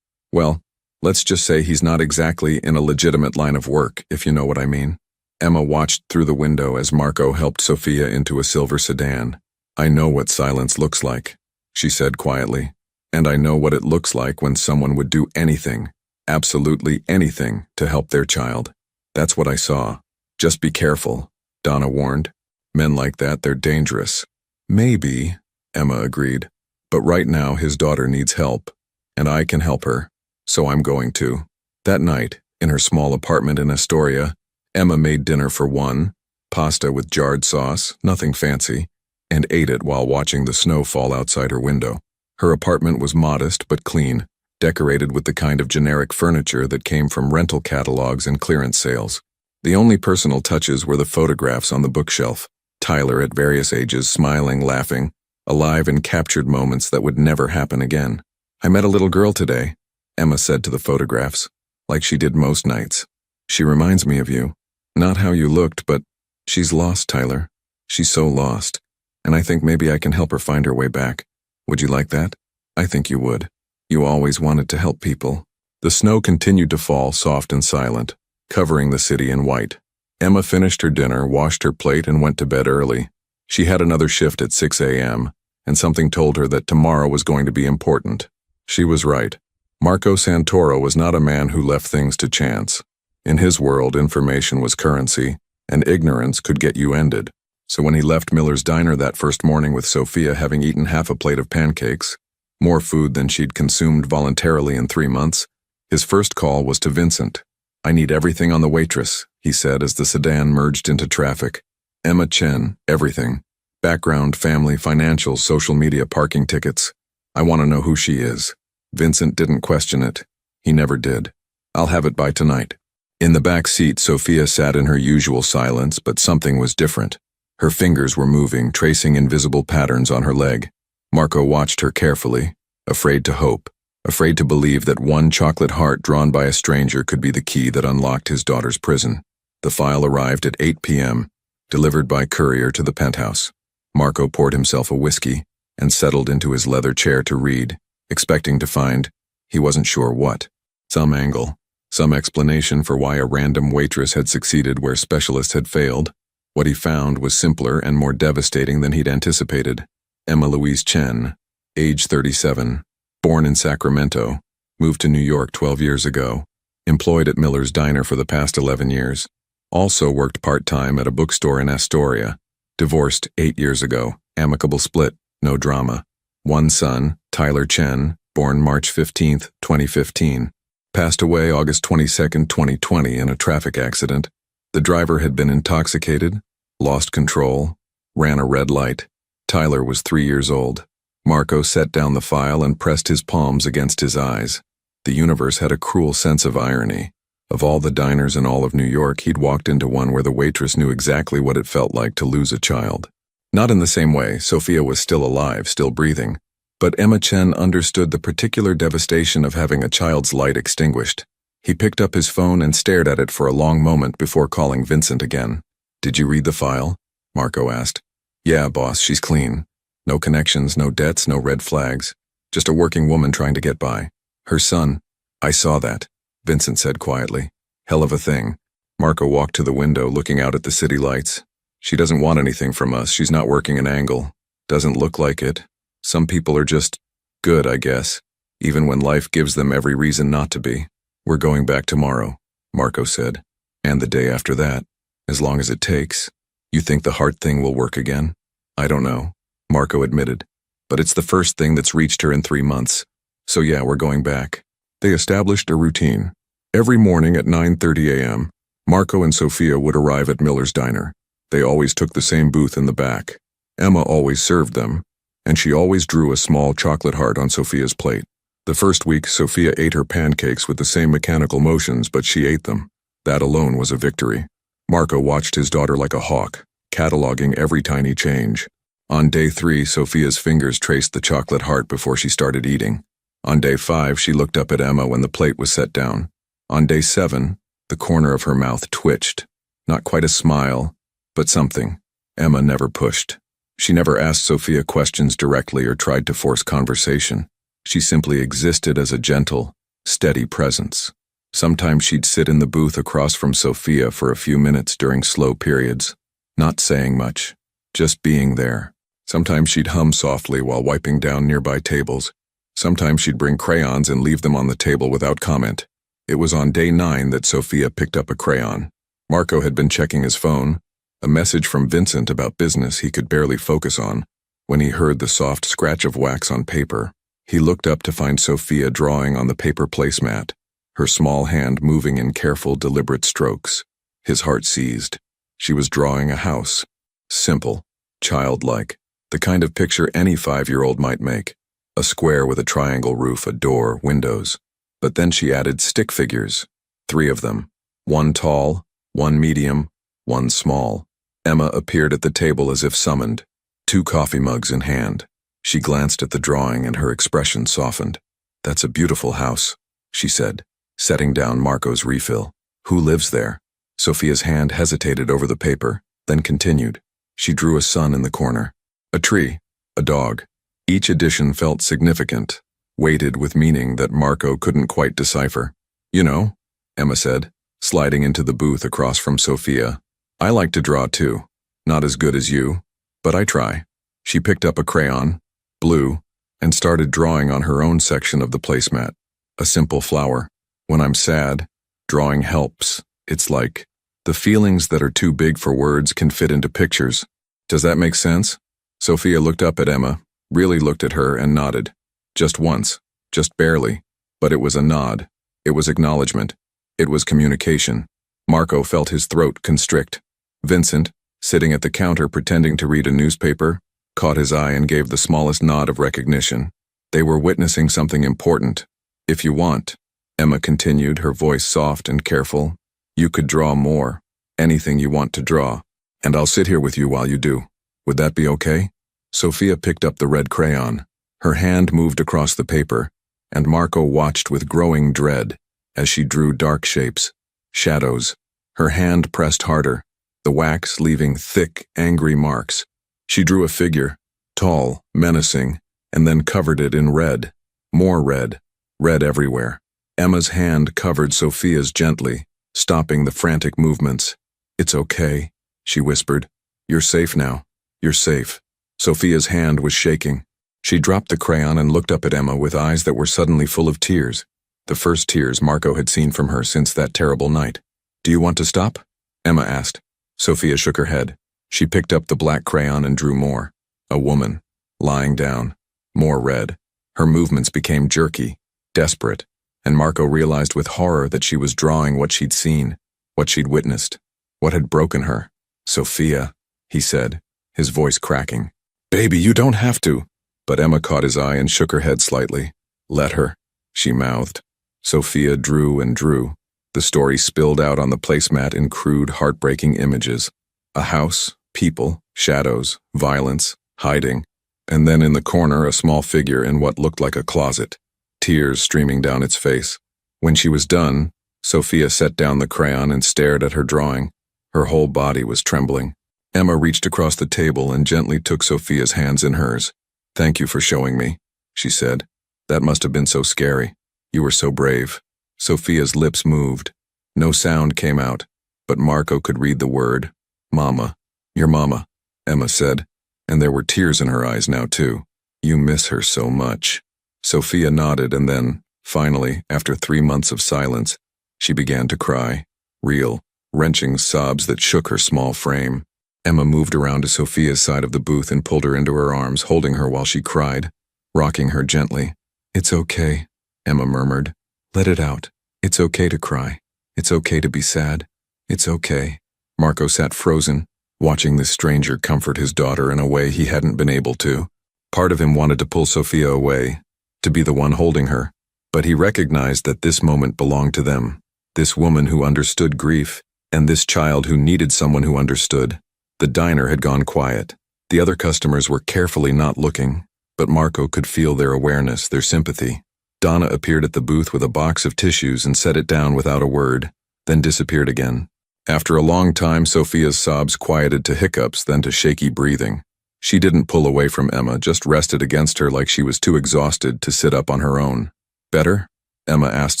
Well, let's just say he's not exactly in a legitimate line of work, if you know what I mean. Emma watched through the window as Marco helped Sophia into a silver sedan. I know what silence looks like, she said quietly. And I know what it looks like when someone would do anything, absolutely anything, to help their child. That's what I saw. Just be careful, Donna warned. Men like that, they're dangerous. Maybe, Emma agreed. But right now his daughter needs help, and I can help her, so I'm going to. That night, in her small apartment in Astoria, Emma made dinner for one, pasta with jarred sauce, nothing fancy, and ate it while watching the snow fall outside her window. Her apartment was modest but clean, decorated with the kind of generic furniture that came from rental catalogs and clearance sales. The only personal touches were the photographs on the bookshelf, Tyler at various ages smiling, laughing, alive in captured moments that would never happen again. I met a little girl today, Emma said to the photographs, like she did most nights. She reminds me of you. Not how you looked, but she's lost, Tyler. She's so lost, and I think maybe I can help her find her way back. Would you like that? I think you would. You always wanted to help people. The snow continued to fall, soft and silent, covering the city in white. Emma finished her dinner, washed her plate, and went to bed early. She had another shift at 6 a.m., and something told her that tomorrow was going to be important. She was right. Marco Santoro was not a man who left things to chance. In his world, information was currency, and ignorance could get you ended. So when he left Miller's diner that first morning with Sophia having eaten half a plate of pancakes, more food than she'd consumed voluntarily in 3 months, his first call was to Vincent. I need everything on the Waitress, he said as the sedan merged into traffic. Emma Chen, everything. Background, family, financials, social media, parking tickets. I want to know who she is. Vincent didn't question it. He never did. I'll have it by tonight. In the back seat, Sophia sat in her usual silence, but something was different. Her fingers were moving, tracing invisible patterns on her leg. Marco watched her carefully, afraid to hope, afraid to believe that one chocolate heart drawn by a stranger could be the key that unlocked his daughter's prison. The file arrived at 8 p.m., delivered by courier to the penthouse. Marco poured himself a whiskey and settled into his leather chair to read, expecting to find, he wasn't sure what, some angle, some explanation for why a random waitress had succeeded where specialists had failed. What he found was simpler and more devastating than he'd anticipated. Emma Louise Chen, age 37, born in Sacramento, moved to New York 12 years ago, employed at Miller's Diner for the past 11 years, also worked part-time at a bookstore in Astoria, divorced 8 years ago, amicable split, no drama. One son, Tyler Chen, born March 15, 2015, passed away August 22, 2020 in a traffic accident. The driver had been intoxicated, lost control, ran a red light. Tyler was 3 years old. Marco set down the file and pressed his palms against his eyes. The universe had a cruel sense of irony. Of all the diners in all of New York, he'd walked into one where the waitress knew exactly what it felt like to lose a child. Not in the same way, Sophia was still alive, still breathing, but Emma Chen understood the particular devastation of having a child's light extinguished. He picked up his phone and stared at it for a long moment before calling Vincent again. Did you read the file? Marco asked. Yeah, boss, she's clean. No connections, no debts, no red flags. Just a working woman trying to get by. Her son. I saw that, Vincent said quietly. Hell of a thing. Marco walked to the window, looking out at the city lights. She doesn't want anything from us. She's not working an angle. Doesn't look like it. Some people are just good, I guess, even when life gives them every reason not to be. We're going back tomorrow, Marco said. And the day after that, as long as it takes. You think the heart thing will work again? I don't know, Marco admitted. But it's the first thing that's reached her in 3 months. So yeah, we're going back. They established a routine. Every morning at 9:30 a.m., Marco and Sophia would arrive at Miller's diner. They always took the same booth in the back. Emma always served them, and she always drew a small chocolate heart on Sophia's plate. The first week, Sophia ate her pancakes with the same mechanical motions, but she ate them. That alone was a victory. Marco watched his daughter like a hawk, cataloging every tiny change. On day 3, Sophia's fingers traced the chocolate heart before she started eating. On day 5, she looked up at Emma when the plate was set down. On day 7, the corner of her mouth twitched. Not quite a smile, but something. Emma never pushed. She never asked Sophia questions directly or tried to force conversation. She simply existed as a gentle, steady presence. Sometimes she'd sit in the booth across from Sophia for a few minutes during slow periods, not saying much, just being there. Sometimes she'd hum softly while wiping down nearby tables. Sometimes she'd bring crayons and leave them on the table without comment. It was on day 9 that Sophia picked up a crayon. Marco had been checking his phone, a message from Vincent about business he could barely focus on, when he heard the soft scratch of wax on paper. He looked up to find Sophia drawing on the paper placemat, her small hand moving in careful, deliberate strokes. His heart seized. She was drawing a house. Simple, childlike, the kind of picture any 5-year-old might make. A square with a triangle roof, a door, windows. But then she added stick figures, 3 of them. 1 tall, 1 medium, 1 small. Emma appeared at the table as if summoned, 2 coffee mugs in hand. She glanced at the drawing and her expression softened. That's a beautiful house, she said, setting down Marco's refill. Who lives there? Sophia's hand hesitated over the paper, then continued. She drew a sun in the corner. A tree, a dog. Each addition felt significant, weighted with meaning that Marco couldn't quite decipher. You know, Emma said, sliding into the booth across from Sophia. I like to draw too. Not as good as you, but I try. She picked up a crayon, blue, and started drawing on her own section of the placemat. A simple flower. When I'm sad, drawing helps. It's like, the feelings that are too big for words can fit into pictures. Does that make sense? Sophia looked up at Emma, really looked at her and nodded. Just once, just barely, but it was a nod. It was acknowledgement. It was communication. Marco felt his throat constrict. Vincent, sitting at the counter pretending to read a newspaper, caught his eye and gave the smallest nod of recognition. They were witnessing something important. If you want, Emma continued, her voice soft and careful, you could draw more, anything you want to draw, and I'll sit here with you while you do. Would that be okay? Sophia picked up the red crayon. Her hand moved across the paper, and Marco watched with growing dread as she drew dark shapes, shadows. Her hand pressed harder, the wax leaving thick, angry marks. She drew a figure, tall, menacing, and then covered it in red. More red, red everywhere. Emma's hand covered Sophia's gently, stopping the frantic movements. It's okay, she whispered. You're safe now. You're safe. Sophia's hand was shaking. She dropped the crayon and looked up at Emma with eyes that were suddenly full of tears. The first tears Marco had seen from her since that terrible night. Do you want to stop? Emma asked. Sophia shook her head. She picked up the black crayon and drew more. A woman, lying down. More red. Her movements became jerky, desperate, and Marco realized with horror that she was drawing what she'd seen, what she'd witnessed, what had broken her. Sophia, he said, his voice cracking. Baby, you don't have to. But Emma caught his eye and shook her head slightly. Let her, she mouthed. Sophia drew and drew. The story spilled out on the placemat in crude, heartbreaking images. A house, people, shadows, violence, hiding, and then in the corner a small figure in what looked like a closet, tears streaming down its face. When she was done, Sophia set down the crayon and stared at her drawing. Her whole body was trembling. Emma reached across the table and gently took Sophia's hands in hers. "Thank you for showing me," she said. "That must have been so scary. You were so brave." Sophia's lips moved. No sound came out, but Marco could read the word. "Mama. Your mama," Emma said, and there were tears in her eyes now too. "You miss her so much." Sophia nodded and then, finally, after 3 months of silence, she began to cry. Real, wrenching sobs that shook her small frame. Emma moved around to Sophia's side of the booth and pulled her into her arms, holding her while she cried, rocking her gently. "It's okay," Emma murmured. "Let it out. It's okay to cry. It's okay to be sad. It's okay." Marco sat frozen, watching this stranger comfort his daughter in a way he hadn't been able to. Part of him wanted to pull Sophia away, to be the one holding her, but he recognized that this moment belonged to them, this woman who understood grief, and this child who needed someone who understood. The diner had gone quiet. The other customers were carefully not looking, but Marco could feel their awareness, their sympathy. Donna appeared at the booth with a box of tissues and set it down without a word, then disappeared again. After a long time, Sophia's sobs quieted to hiccups, then to shaky breathing. She didn't pull away from Emma, just rested against her like she was too exhausted to sit up on her own. "Better?" Emma asked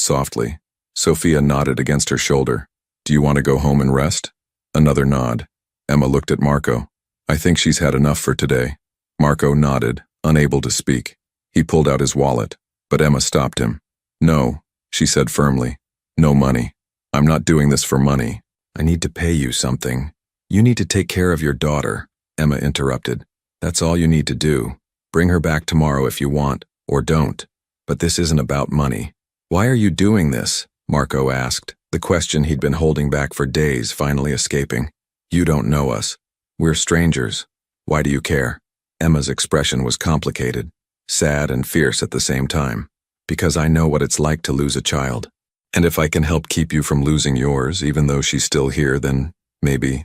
softly. Sophia nodded against her shoulder. "Do you want to go home and rest?" Another nod. Emma looked at Marco. "I think she's had enough for today." Marco nodded, unable to speak. He pulled out his wallet, but Emma stopped him. "No," she said firmly. "No money. I'm not doing this for money. I need to pay you something. You need to take care of your daughter," Emma interrupted. "That's all you need to do. Bring her back tomorrow if you want, or don't. But this isn't about money." "Why are you doing this?" Marco asked, the question he'd been holding back for days finally escaping. "You don't know us. We're strangers. Why do you care?" Emma's expression was complicated, sad and fierce at the same time. "Because I know what it's like to lose a child. And if I can help keep you from losing yours, even though she's still here, then maybe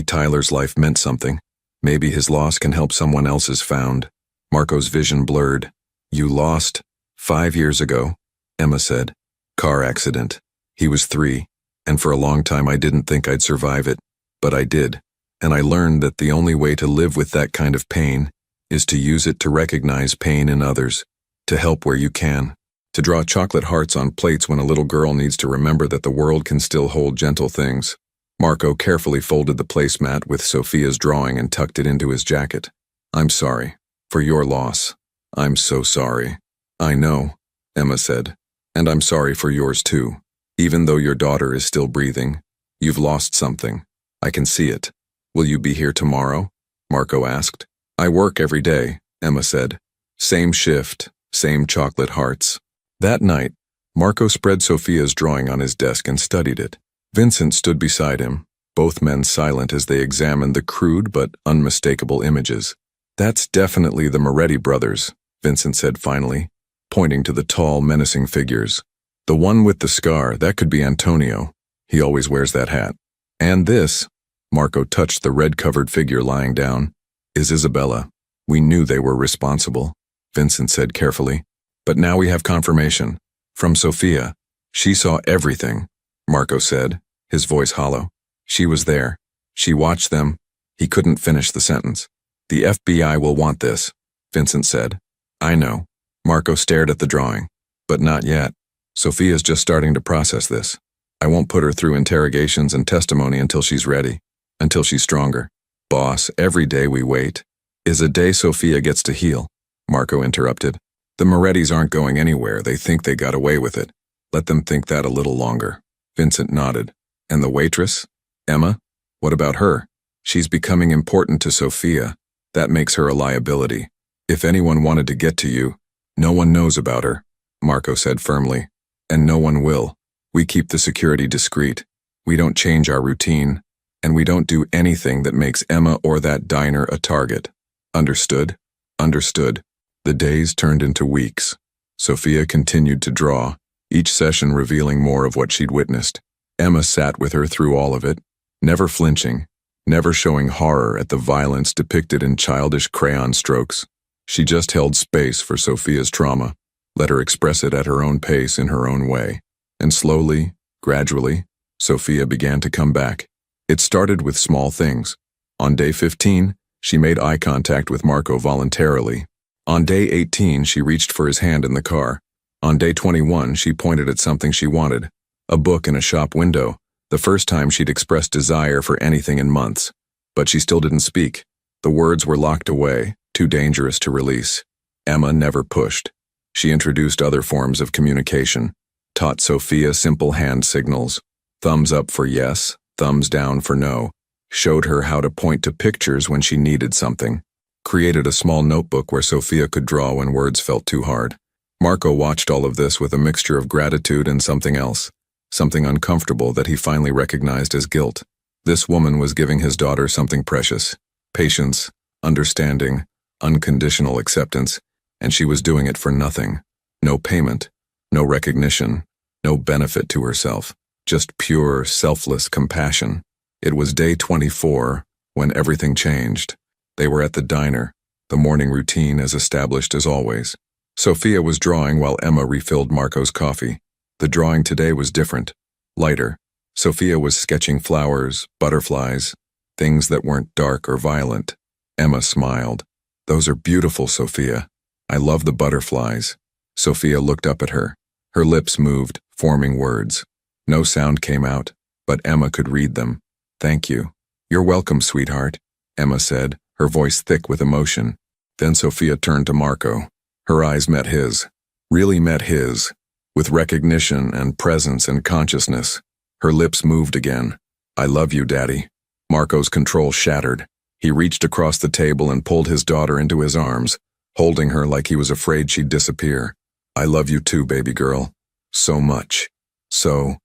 Tyler's life meant something. Maybe his loss can help someone else's found." Marco's vision blurred. "You lost 5 years ago," Emma said. "Car accident. He was 3, and for a long time I didn't think I'd survive it. But I did, and I learned that the only way to live with that kind of pain is to use it to recognize pain in others, to help where you can, to draw chocolate hearts on plates when a little girl needs to remember that the world can still hold gentle things." Marco carefully folded the placemat with Sophia's drawing and tucked it into his jacket. "I'm sorry. For your loss. I'm so sorry." "I know," Emma said. "And I'm sorry for yours too. Even though your daughter is still breathing, you've lost something. I can see it. Will you be here tomorrow?" Marco asked. "I work every day," Emma said. "Same shift, same chocolate hearts." That night, Marco spread Sophia's drawing on his desk and studied it. Vincent stood beside him, both men silent as they examined the crude but unmistakable images. "That's definitely the Moretti brothers," Vincent said finally, pointing to the tall, menacing figures. "The one with the scar, that could be Antonio. He always wears that hat. And this," Marco touched the red-covered figure lying down, "is Isabella. We knew they were responsible," Vincent said carefully. "But now we have confirmation. From Sophia. She saw everything," Marco said, his voice hollow. "She was there. She watched them." He couldn't finish the sentence. "The FBI will want this," Vincent said. "I know." Marco stared at the drawing. "But not yet. Sophia's just starting to process this. I won't put her through interrogations and testimony until she's ready, until she's stronger. Boss, every day we wait is a day Sophia gets to heal," Marco interrupted. "The Morettis aren't going anywhere. They think they got away with it. Let them think that a little longer." Vincent nodded. "And the waitress? Emma? What about her? She's becoming important to Sophia. That makes her a liability. If anyone wanted to get to you, no one knows about her," Marco said firmly. "And no one will. We keep the security discreet. We don't change our routine. And we don't do anything that makes Emma or that diner a target. Understood?" "Understood." The days turned into weeks. Sophia continued to draw, each session revealing more of what she'd witnessed. Emma sat with her through all of it, never flinching, never showing horror at the violence depicted in childish crayon strokes. She just held space for Sophia's trauma, let her express it at her own pace in her own way. And slowly, gradually, Sophia began to come back. It started with small things. On day 15, she made eye contact with Marco voluntarily. On day 18, she reached for his hand in the car. On day 21, she pointed at something she wanted, a book in a shop window, the first time she'd expressed desire for anything in months. But she still didn't speak. The words were locked away, too dangerous to release. Emma never pushed. She introduced other forms of communication, taught Sophia simple hand signals, thumbs up for yes, thumbs down for no, showed her how to point to pictures when she needed something, created a small notebook where Sophia could draw when words felt too hard. Marco watched all of this with a mixture of gratitude and something else, something uncomfortable that he finally recognized as guilt. This woman was giving his daughter something precious, patience, understanding, unconditional acceptance, and she was doing it for nothing. No payment, no recognition, no benefit to herself, just pure, selfless compassion. It was day 24 when everything changed. They were at the diner, the morning routine as established as always. Sophia was drawing while Emma refilled Marco's coffee. The drawing today was different, lighter. Sophia was sketching flowers, butterflies, things that weren't dark or violent. Emma smiled. "Those are beautiful, Sophia. I love the butterflies." Sophia looked up at her. Her lips moved, forming words. No sound came out, but Emma could read them. "Thank you." "You're welcome, sweetheart," Emma said, her voice thick with emotion. Then Sophia turned to Marco. Her eyes met his, really met his, with recognition and presence and consciousness. Her lips moved again. "I love you, Daddy." Marco's control shattered. He reached across the table and pulled his daughter into his arms, holding her like he was afraid she'd disappear. "I love you too, baby girl. So much. So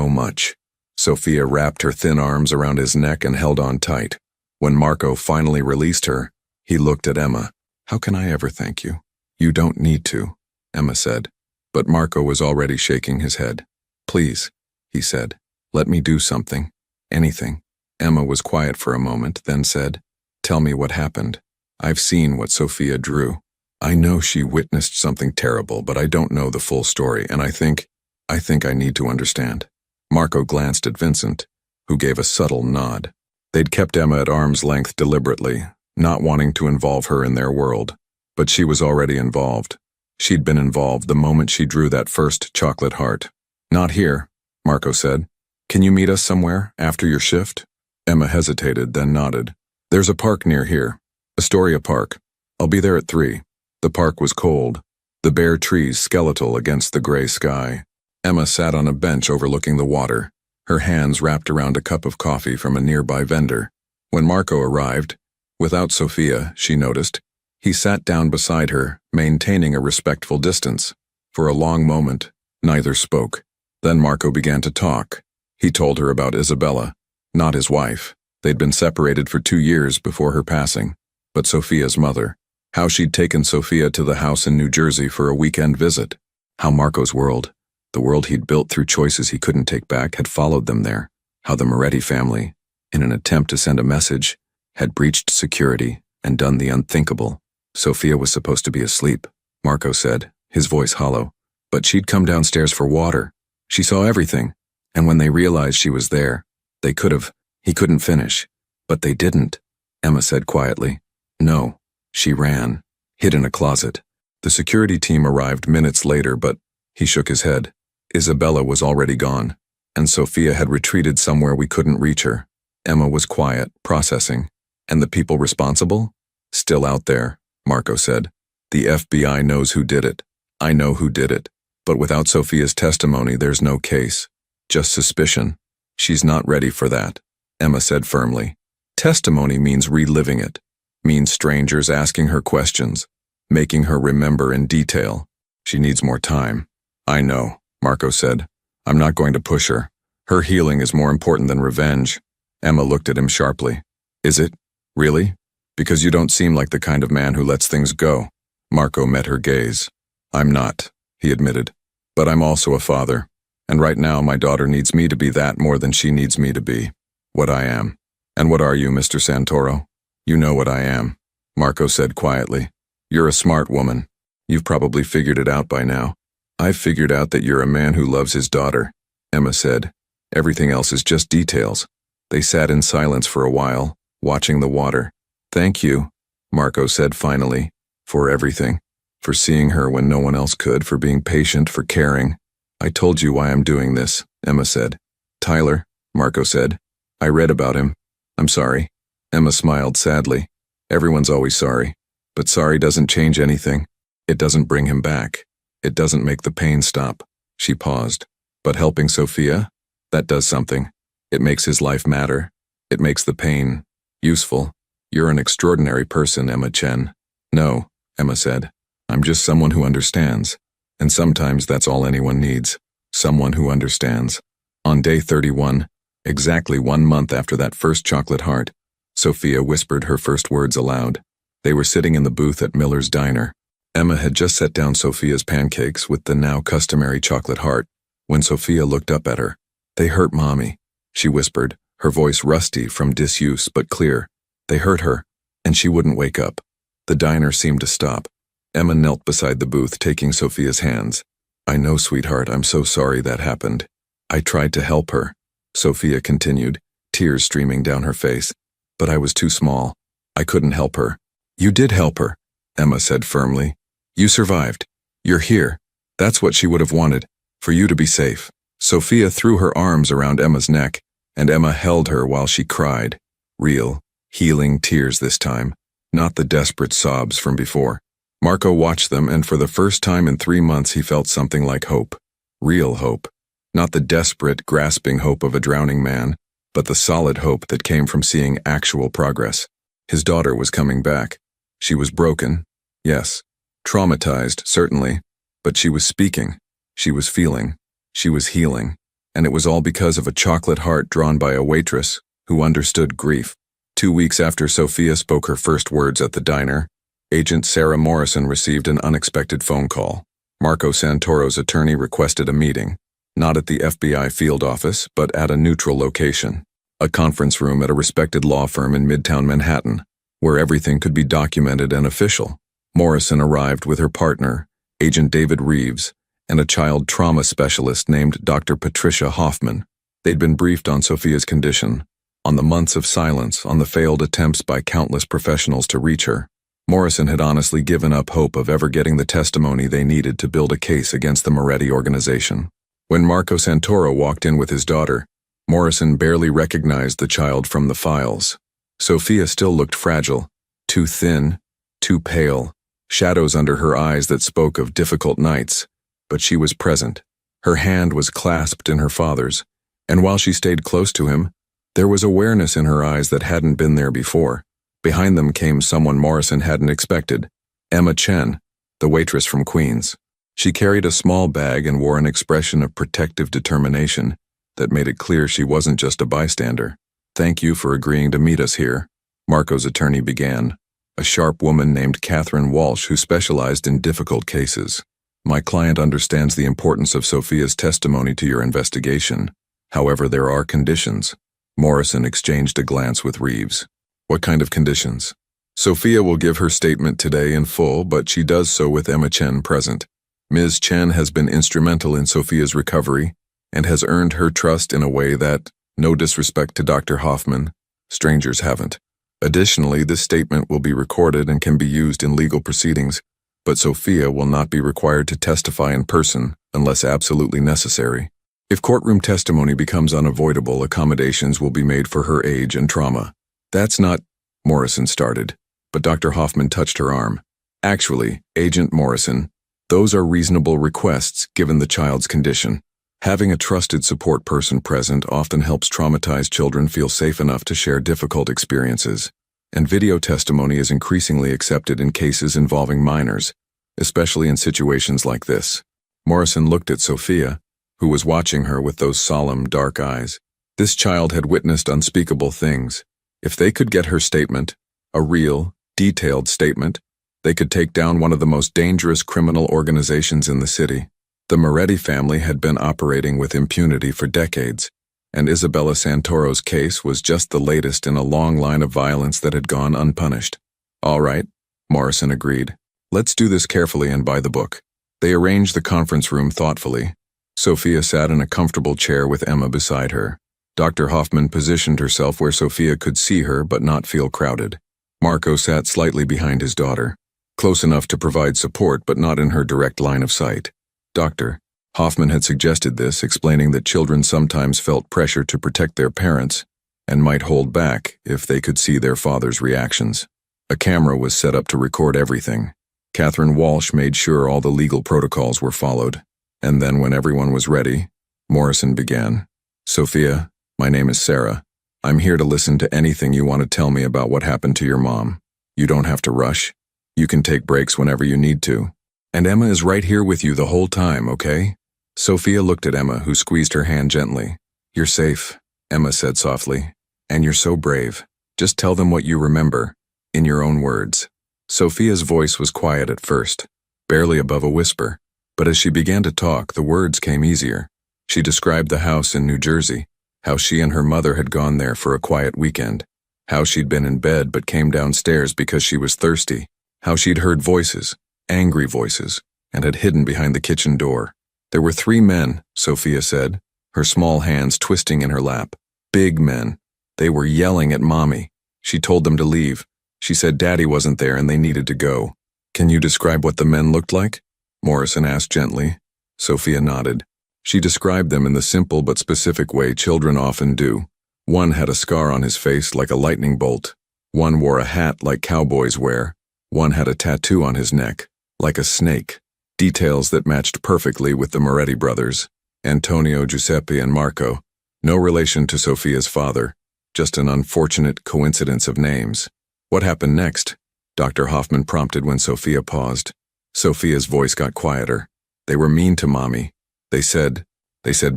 much." Sophia wrapped her thin arms around his neck and held on tight. When Marco finally released her, he looked at Emma. "How can I ever thank you?" "You don't need to," Emma said. But Marco was already shaking his head. "Please," he said, "let me do something. Anything." Emma was quiet for a moment, then said, "Tell me what happened. I've seen what Sophia drew. I know she witnessed something terrible, but I don't know the full story, and I think I need to understand." Marco glanced at Vincent, who gave a subtle nod. They'd kept Emma at arm's length deliberately, not wanting to involve her in their world. But she was already involved. She'd been involved the moment she drew that first chocolate heart. "Not here," Marco said. "Can you meet us somewhere, after your shift?" Emma hesitated, then nodded. "There's a park near here. Astoria Park. I'll be there at 3. The park was cold, the bare trees skeletal against the gray sky. Emma sat on a bench overlooking the water, her hands wrapped around a cup of coffee from a nearby vendor. When Marco arrived, without Sophia, she noticed, he sat down beside her, maintaining a respectful distance. For a long moment, neither spoke. Then Marco began to talk. He told her about Isabella, not his wife. They'd been separated for 2 years before her passing, but Sophia's mother. How she'd taken Sophia to the house in New Jersey for a weekend visit. How Marco's world, the world he'd built through choices he couldn't take back, had followed them there. How the Moretti family, in an attempt to send a message, had breached security and done the unthinkable. Sophia was supposed to be asleep, Marco said, his voice hollow. But she'd come downstairs for water. She saw everything, and when they realized she was there, he couldn't finish. But they didn't, Emma said quietly. "No, she ran, hid in a closet." The security team arrived minutes later, but he shook his head. Isabella was already gone, and Sophia had retreated somewhere we couldn't reach her. Emma was quiet, processing. "And the people responsible?" "Still out there," Marco said. "The FBI knows who did it. I know who did it. But without Sophia's testimony, there's no case. Just suspicion. She's not ready for that," Emma said firmly. "Testimony means reliving it. Means strangers asking her questions, making her remember in detail. She needs more time." "I know," Marco said. "I'm not going to push her. Her healing is more important than revenge." Emma looked at him sharply. "Is it? Really? Because you don't seem like the kind of man who lets things go." Marco met her gaze. "I'm not," he admitted. "But I'm also a father, and right now my daughter needs me to be that more than she needs me to be what I am." "And what are you, Mr. Santoro?" "You know what I am," Marco said quietly. "You're a smart woman. You've probably figured it out by now." "I've figured out that you're a man who loves his daughter," Emma said. "Everything else is just details." They sat in silence for a while, watching the water. "Thank you," Marco said finally, "for everything. For seeing her when no one else could, for being patient, for caring." "I told you why I'm doing this," Emma said. "Tyler," Marco said. "I read about him. I'm sorry." Emma smiled sadly. "Everyone's always sorry. But sorry doesn't change anything. It doesn't bring him back. It doesn't make the pain stop." She paused. "But helping Sophia? That does something. It makes his life matter. It makes the pain useful. You're an extraordinary person, Emma Chen." "No," Emma said. "I'm just someone who understands. And sometimes that's all anyone needs. Someone who understands." On day 31, exactly 1 month after that first chocolate heart, Sophia whispered her first words aloud. They were sitting in the booth at Miller's Diner. Emma had just set down Sophia's pancakes with the now customary chocolate heart when Sophia looked up at her. "They hurt Mommy," she whispered, her voice rusty from disuse but clear. They hurt her, and she wouldn't wake up. The diner seemed to stop. Emma knelt beside the booth, taking Sophia's hands. "I know, sweetheart, I'm so sorry that happened. I tried to help her," Sophia continued, tears streaming down her face. "But I was too small. I couldn't help her." "You did help her," Emma said firmly. "You survived. You're here. That's what she would have wanted, for you to be safe." Sophia threw her arms around Emma's neck, and Emma held her while she cried. Real, healing tears this time, not the desperate sobs from before. Marco watched them, and for the first time in 3 months he felt something like hope. Real hope. Not the desperate, grasping hope of a drowning man, but the solid hope that came from seeing actual progress. His daughter was coming back. She was broken, yes. Traumatized, certainly. But she was speaking. She was feeling. She was healing. And it was all because of a chocolate heart drawn by a waitress who understood grief. 2 weeks after Sophia spoke her first words at the diner, Agent Sarah Morrison received an unexpected phone call. Marco Santoro's attorney requested a meeting, not at the FBI field office, but at a neutral location, a conference room at a respected law firm in Midtown Manhattan, where everything could be documented and official. Morrison arrived with her partner, Agent David Reeves, and a child trauma specialist named Dr. Patricia Hoffman. They'd been briefed on Sophia's condition, on the months of silence, on the failed attempts by countless professionals to reach her. Morrison had honestly given up hope of ever getting the testimony they needed to build a case against the Moretti organization. When Marco Santoro walked in with his daughter, Morrison barely recognized the child from the files. Sophia still looked fragile, too thin, too pale, shadows under her eyes that spoke of difficult nights. But she was present. Her hand was clasped in her father's, and while she stayed close to him, there was awareness in her eyes that hadn't been there before. Behind them came someone Morrison hadn't expected, Emma Chen, the waitress from Queens. She carried a small bag and wore an expression of protective determination that made it clear she wasn't just a bystander. "Thank you for agreeing to meet us here," Marco's attorney began, a sharp woman named Catherine Walsh who specialized in difficult cases. "My client understands the importance of Sophia's testimony to your investigation. However, there are conditions." Morrison exchanged a glance with Reeves. "What kind of conditions?" "Sophia will give her statement today in full, but she does so with Emma Chen present. Ms. Chen has been instrumental in Sophia's recovery and has earned her trust in a way that, no disrespect to Dr. Hoffman, strangers haven't. Additionally, this statement will be recorded and can be used in legal proceedings, but Sophia will not be required to testify in person unless absolutely necessary. If courtroom testimony becomes unavoidable, accommodations will be made for her age and trauma." "That's not," Morrison started, but Dr. Hoffman touched her arm. "Actually, Agent Morrison, those are reasonable requests given the child's condition. Having a trusted support person present often helps traumatized children feel safe enough to share difficult experiences, and video testimony is increasingly accepted in cases involving minors, especially in situations like this." Morrison looked at Sophia, who was watching her with those solemn, dark eyes. This child had witnessed unspeakable things. If they could get her statement, a real, detailed statement, they could take down one of the most dangerous criminal organizations in the city. The Moretti family had been operating with impunity for decades, and Isabella Santoro's case was just the latest in a long line of violence that had gone unpunished. "All right," Morrison agreed. "Let's do this carefully and by the book." They arranged the conference room thoughtfully. Sophia sat in a comfortable chair with Emma beside her. Dr. Hoffman positioned herself where Sophia could see her but not feel crowded. Marco sat slightly behind his daughter, close enough to provide support but not in her direct line of sight. Dr. Hoffman had suggested this, explaining that children sometimes felt pressure to protect their parents and might hold back if they could see their father's reactions. A camera was set up to record everything. Catherine Walsh made sure all the legal protocols were followed. And then when everyone was ready, Morrison began. Sophia, my name is Sarah. I'm here to listen to anything you want to tell me about what happened to your mom. You don't have to rush. You can take breaks whenever you need to. And Emma is right here with you the whole time, okay? Sophia looked at Emma, who squeezed her hand gently. You're safe, Emma said softly. And you're so brave. Just tell them what you remember, in your own words. Sophia's voice was quiet at first, barely above a whisper, but as she began to talk, the words came easier. She described the house in New Jersey, how she and her mother had gone there for a quiet weekend, how she'd been in bed but came downstairs because she was thirsty, how she'd heard voices, angry voices, and had hidden behind the kitchen door. There were 3 men, Sophia said, her small hands twisting in her lap. Big men. They were yelling at Mommy. She told them to leave. She said Daddy wasn't there and they needed to go. Can you describe what the men looked like? Morrison asked gently. Sophia nodded. She described them in the simple but specific way children often do. One had a scar on his face like a lightning bolt. One wore a hat like cowboys wear. One had a tattoo on his neck, like a snake. Details that matched perfectly with the Moretti brothers, Antonio, Giuseppe, and Marco. No relation to Sophia's father, just an unfortunate coincidence of names. What happened next? Dr. Hoffman prompted when Sophia paused. Sophia's voice got quieter. They were mean to Mommy. They said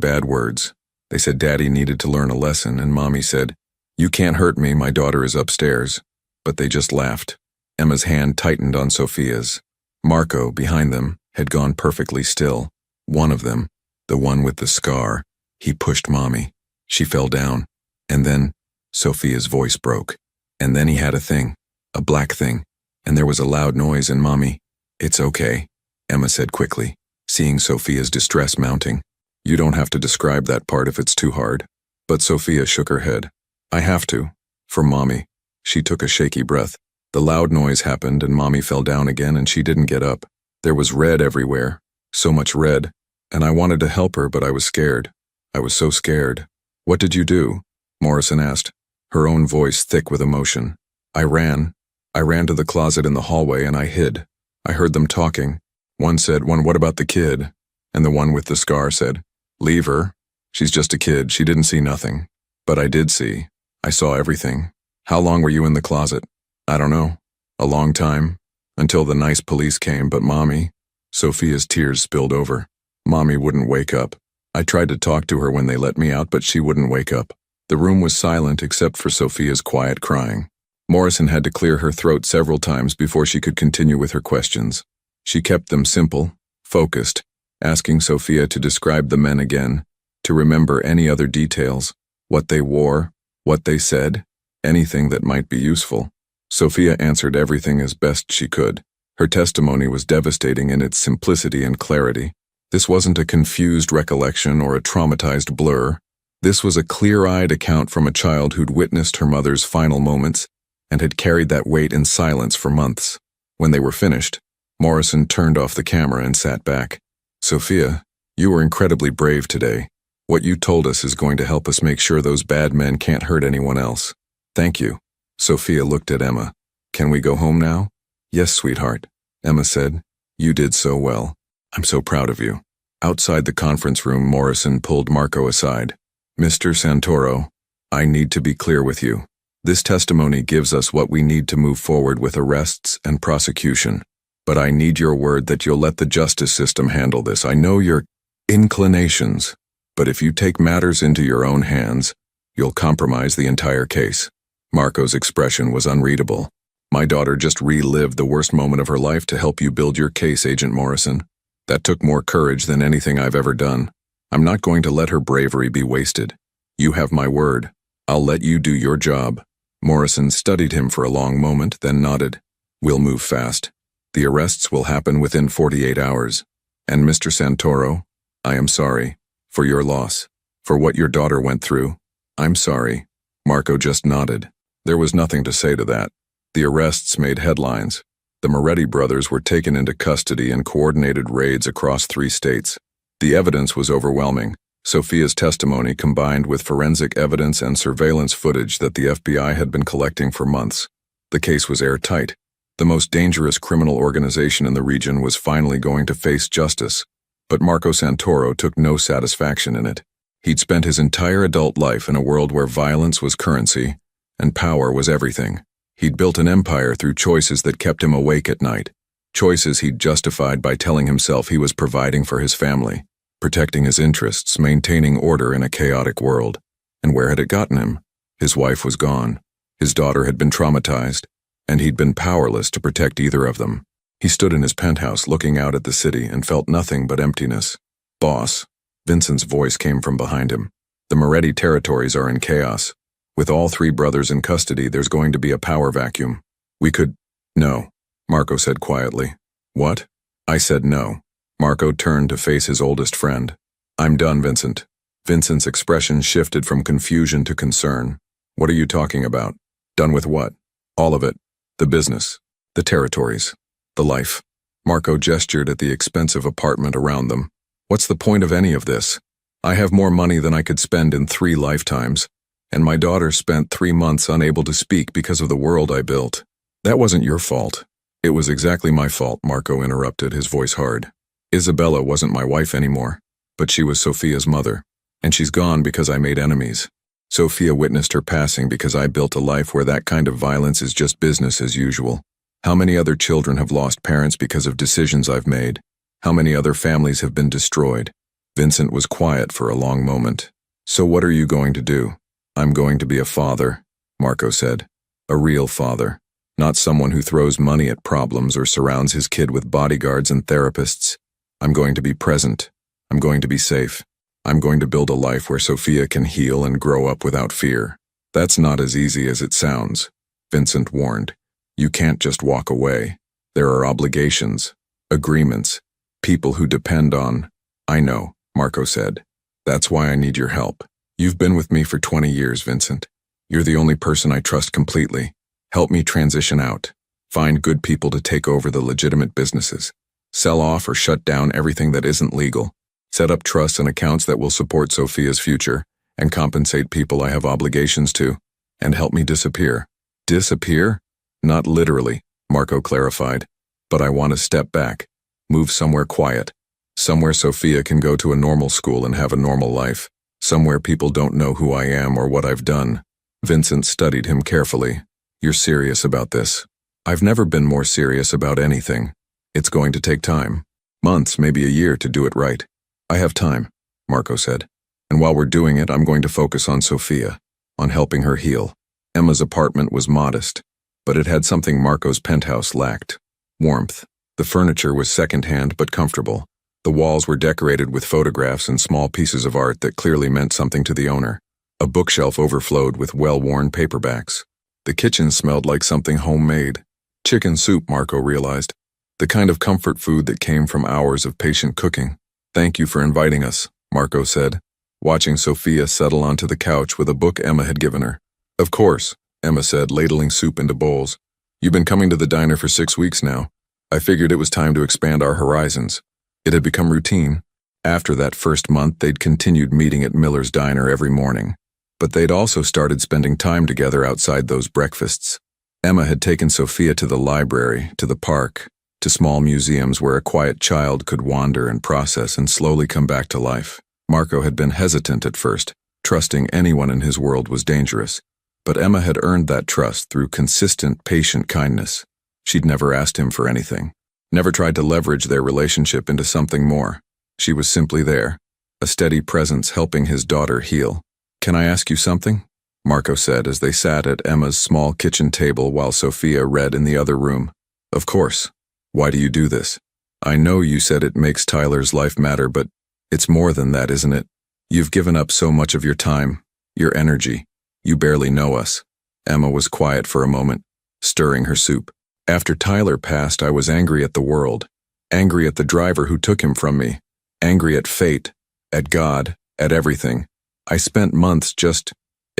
bad words. They said Daddy needed to learn a lesson, and Mommy said, you can't hurt me, my daughter is upstairs. But they just laughed. Emma's hand tightened on Sophia's. Marco, behind them, had gone perfectly still. One of them, the one with the scar, he pushed Mommy. She fell down. And then, Sophia's voice broke. And then he had a thing, a black thing, and there was a loud noise and Mommy, it's okay, Emma said quickly, seeing Sophia's distress mounting. You don't have to describe that part if it's too hard. But Sophia shook her head. I have to. For Mommy. She took a shaky breath. The loud noise happened and Mommy fell down again and she didn't get up. There was red everywhere. So much red. And I wanted to help her, but I was scared. I was so scared. What did you do? Morrison asked, her own voice thick with emotion. I ran to the closet in the hallway and I hid. I heard them talking. One said, what about the kid? And the one with the scar said, leave her. She's just a kid. She didn't see nothing. But I did see. I saw everything. How long were you in the closet? I don't know. A long time. Until the nice police came, but Mommy. Sophia's tears spilled over. Mommy wouldn't wake up. I tried to talk to her when they let me out, but she wouldn't wake up. The room was silent except for Sophia's quiet crying. Morrison had to clear her throat several times before she could continue with her questions. She kept them simple, focused, asking Sophia to describe the men again, to remember any other details, what they wore, what they said, anything that might be useful. Sophia answered everything as best she could. Her testimony was devastating in its simplicity and clarity. This wasn't a confused recollection or a traumatized blur. This was a clear-eyed account from a child who'd witnessed her mother's final moments and had carried that weight in silence for months. When they were finished, Morrison turned off the camera and sat back. Sophia, you were incredibly brave today. What you told us is going to help us make sure those bad men can't hurt anyone else. Thank you. Sophia looked at Emma. Can we go home now? Yes, sweetheart, Emma said. You did so well. I'm so proud of you. Outside the conference room, Morrison pulled Marco aside. Mr. Santoro, I need to be clear with you. This testimony gives us what we need to move forward with arrests and prosecution. But I need your word that you'll let the justice system handle this. I know your inclinations, but if you take matters into your own hands, you'll compromise the entire case. Marco's expression was unreadable. My daughter just relived the worst moment of her life to help you build your case, Agent Morrison. That took more courage than anything I've ever done. I'm not going to let her bravery be wasted. You have my word. I'll let you do your job. Morrison studied him for a long moment, then nodded. We'll move fast. The arrests will happen within 48 hours. And Mr. Santoro, I am sorry for your loss, for what your daughter went through. I'm sorry. Marco just nodded. There was nothing to say to that. The arrests made headlines. The Moretti brothers were taken into custody in coordinated raids across 3 states. The evidence was overwhelming. Sophia's testimony combined with forensic evidence and surveillance footage that the FBI had been collecting for months. The case was airtight. The most dangerous criminal organization in the region was finally going to face justice. But Marco Santoro took no satisfaction in it. He'd spent his entire adult life in a world where violence was currency and power was everything. He'd built an empire through choices that kept him awake at night. Choices he'd justified by telling himself he was providing for his family, protecting his interests, maintaining order in a chaotic world. And where had it gotten him? His wife was gone. His daughter had been traumatized, and he'd been powerless to protect either of them. He stood in his penthouse looking out at the city and felt nothing but emptiness. Boss. Vincent's voice came from behind him. The Moretti territories are in chaos. With all 3 brothers in custody, there's going to be a power vacuum. We could... No, Marco said quietly. What? I said no. Marco turned to face his oldest friend. I'm done, Vincent. Vincent's expression shifted from confusion to concern. What are you talking about? Done with what? All of it. The business. The territories. The life. Marco gestured at the expensive apartment around them. What's the point of any of this? I have more money than I could spend in 3 lifetimes. And my daughter spent 3 months unable to speak because of the world I built. That wasn't your fault. It was exactly my fault, Marco interrupted, his voice hard. Isabella wasn't my wife anymore, but she was Sophia's mother, and she's gone because I made enemies. Sophia witnessed her passing because I built a life where that kind of violence is just business as usual. How many other children have lost parents because of decisions I've made? How many other families have been destroyed? Vincent was quiet for a long moment. So what are you going to do? I'm going to be a father, Marco said. A real father. Not someone who throws money at problems or surrounds his kid with bodyguards and therapists. I'm going to be present. I'm going to be safe. I'm going to build a life where Sophia can heal and grow up without fear. That's not as easy as it sounds, Vincent warned. You can't just walk away. There are obligations, agreements, people who depend on... I know, Marco said. That's why I need your help. You've been with me for 20 years, Vincent. You're the only person I trust completely. Help me transition out. Find good people to take over the legitimate businesses. Sell off or shut down everything that isn't legal. Set up trusts and accounts that will support Sophia's future and compensate people I have obligations to. And help me disappear. Disappear? Not literally, Marco clarified. But I want to step back. Move somewhere quiet. Somewhere Sophia can go to a normal school and have a normal life. Somewhere people don't know who I am or what I've done. Vincent studied him carefully. You're serious about this. I've never been more serious about anything. It's going to take time. Months, maybe a year to do it right. I have time, Marco said. And while we're doing it, I'm going to focus on Sophia, on helping her heal. Emma's apartment was modest, but it had something Marco's penthouse lacked. Warmth. The furniture was secondhand but comfortable. The walls were decorated with photographs and small pieces of art that clearly meant something to the owner. A bookshelf overflowed with well-worn paperbacks. The kitchen smelled like something homemade. Chicken soup, Marco realized. The kind of comfort food that came from hours of patient cooking. Thank you for inviting us, Marco said, watching Sophia settle onto the couch with a book Emma had given her. Of course, Emma said, ladling soup into bowls. You've been coming to the diner for 6 weeks now. I figured it was time to expand our horizons. It had become routine. After that first month, they'd continued meeting at Miller's Diner every morning. But they'd also started spending time together outside those breakfasts. Emma had taken Sophia to the library, to the park, to small museums where a quiet child could wander and process and slowly come back to life. Marco had been hesitant at first, trusting anyone in his world was dangerous. But Emma had earned that trust through consistent, patient kindness. She'd never asked him for anything. Never tried to leverage their relationship into something more. She was simply there, a steady presence helping his daughter heal. Can I ask you something? Marco said as they sat at Emma's small kitchen table while Sophia read in the other room. Of course. Why do you do this? I know you said it makes Tyler's life matter, but it's more than that, isn't it? You've given up so much of your time, your energy. You barely know us. Emma was quiet for a moment, stirring her soup. After Tyler passed, I was angry at the world, angry at the driver who took him from me, angry at fate, at God, at everything. I spent months just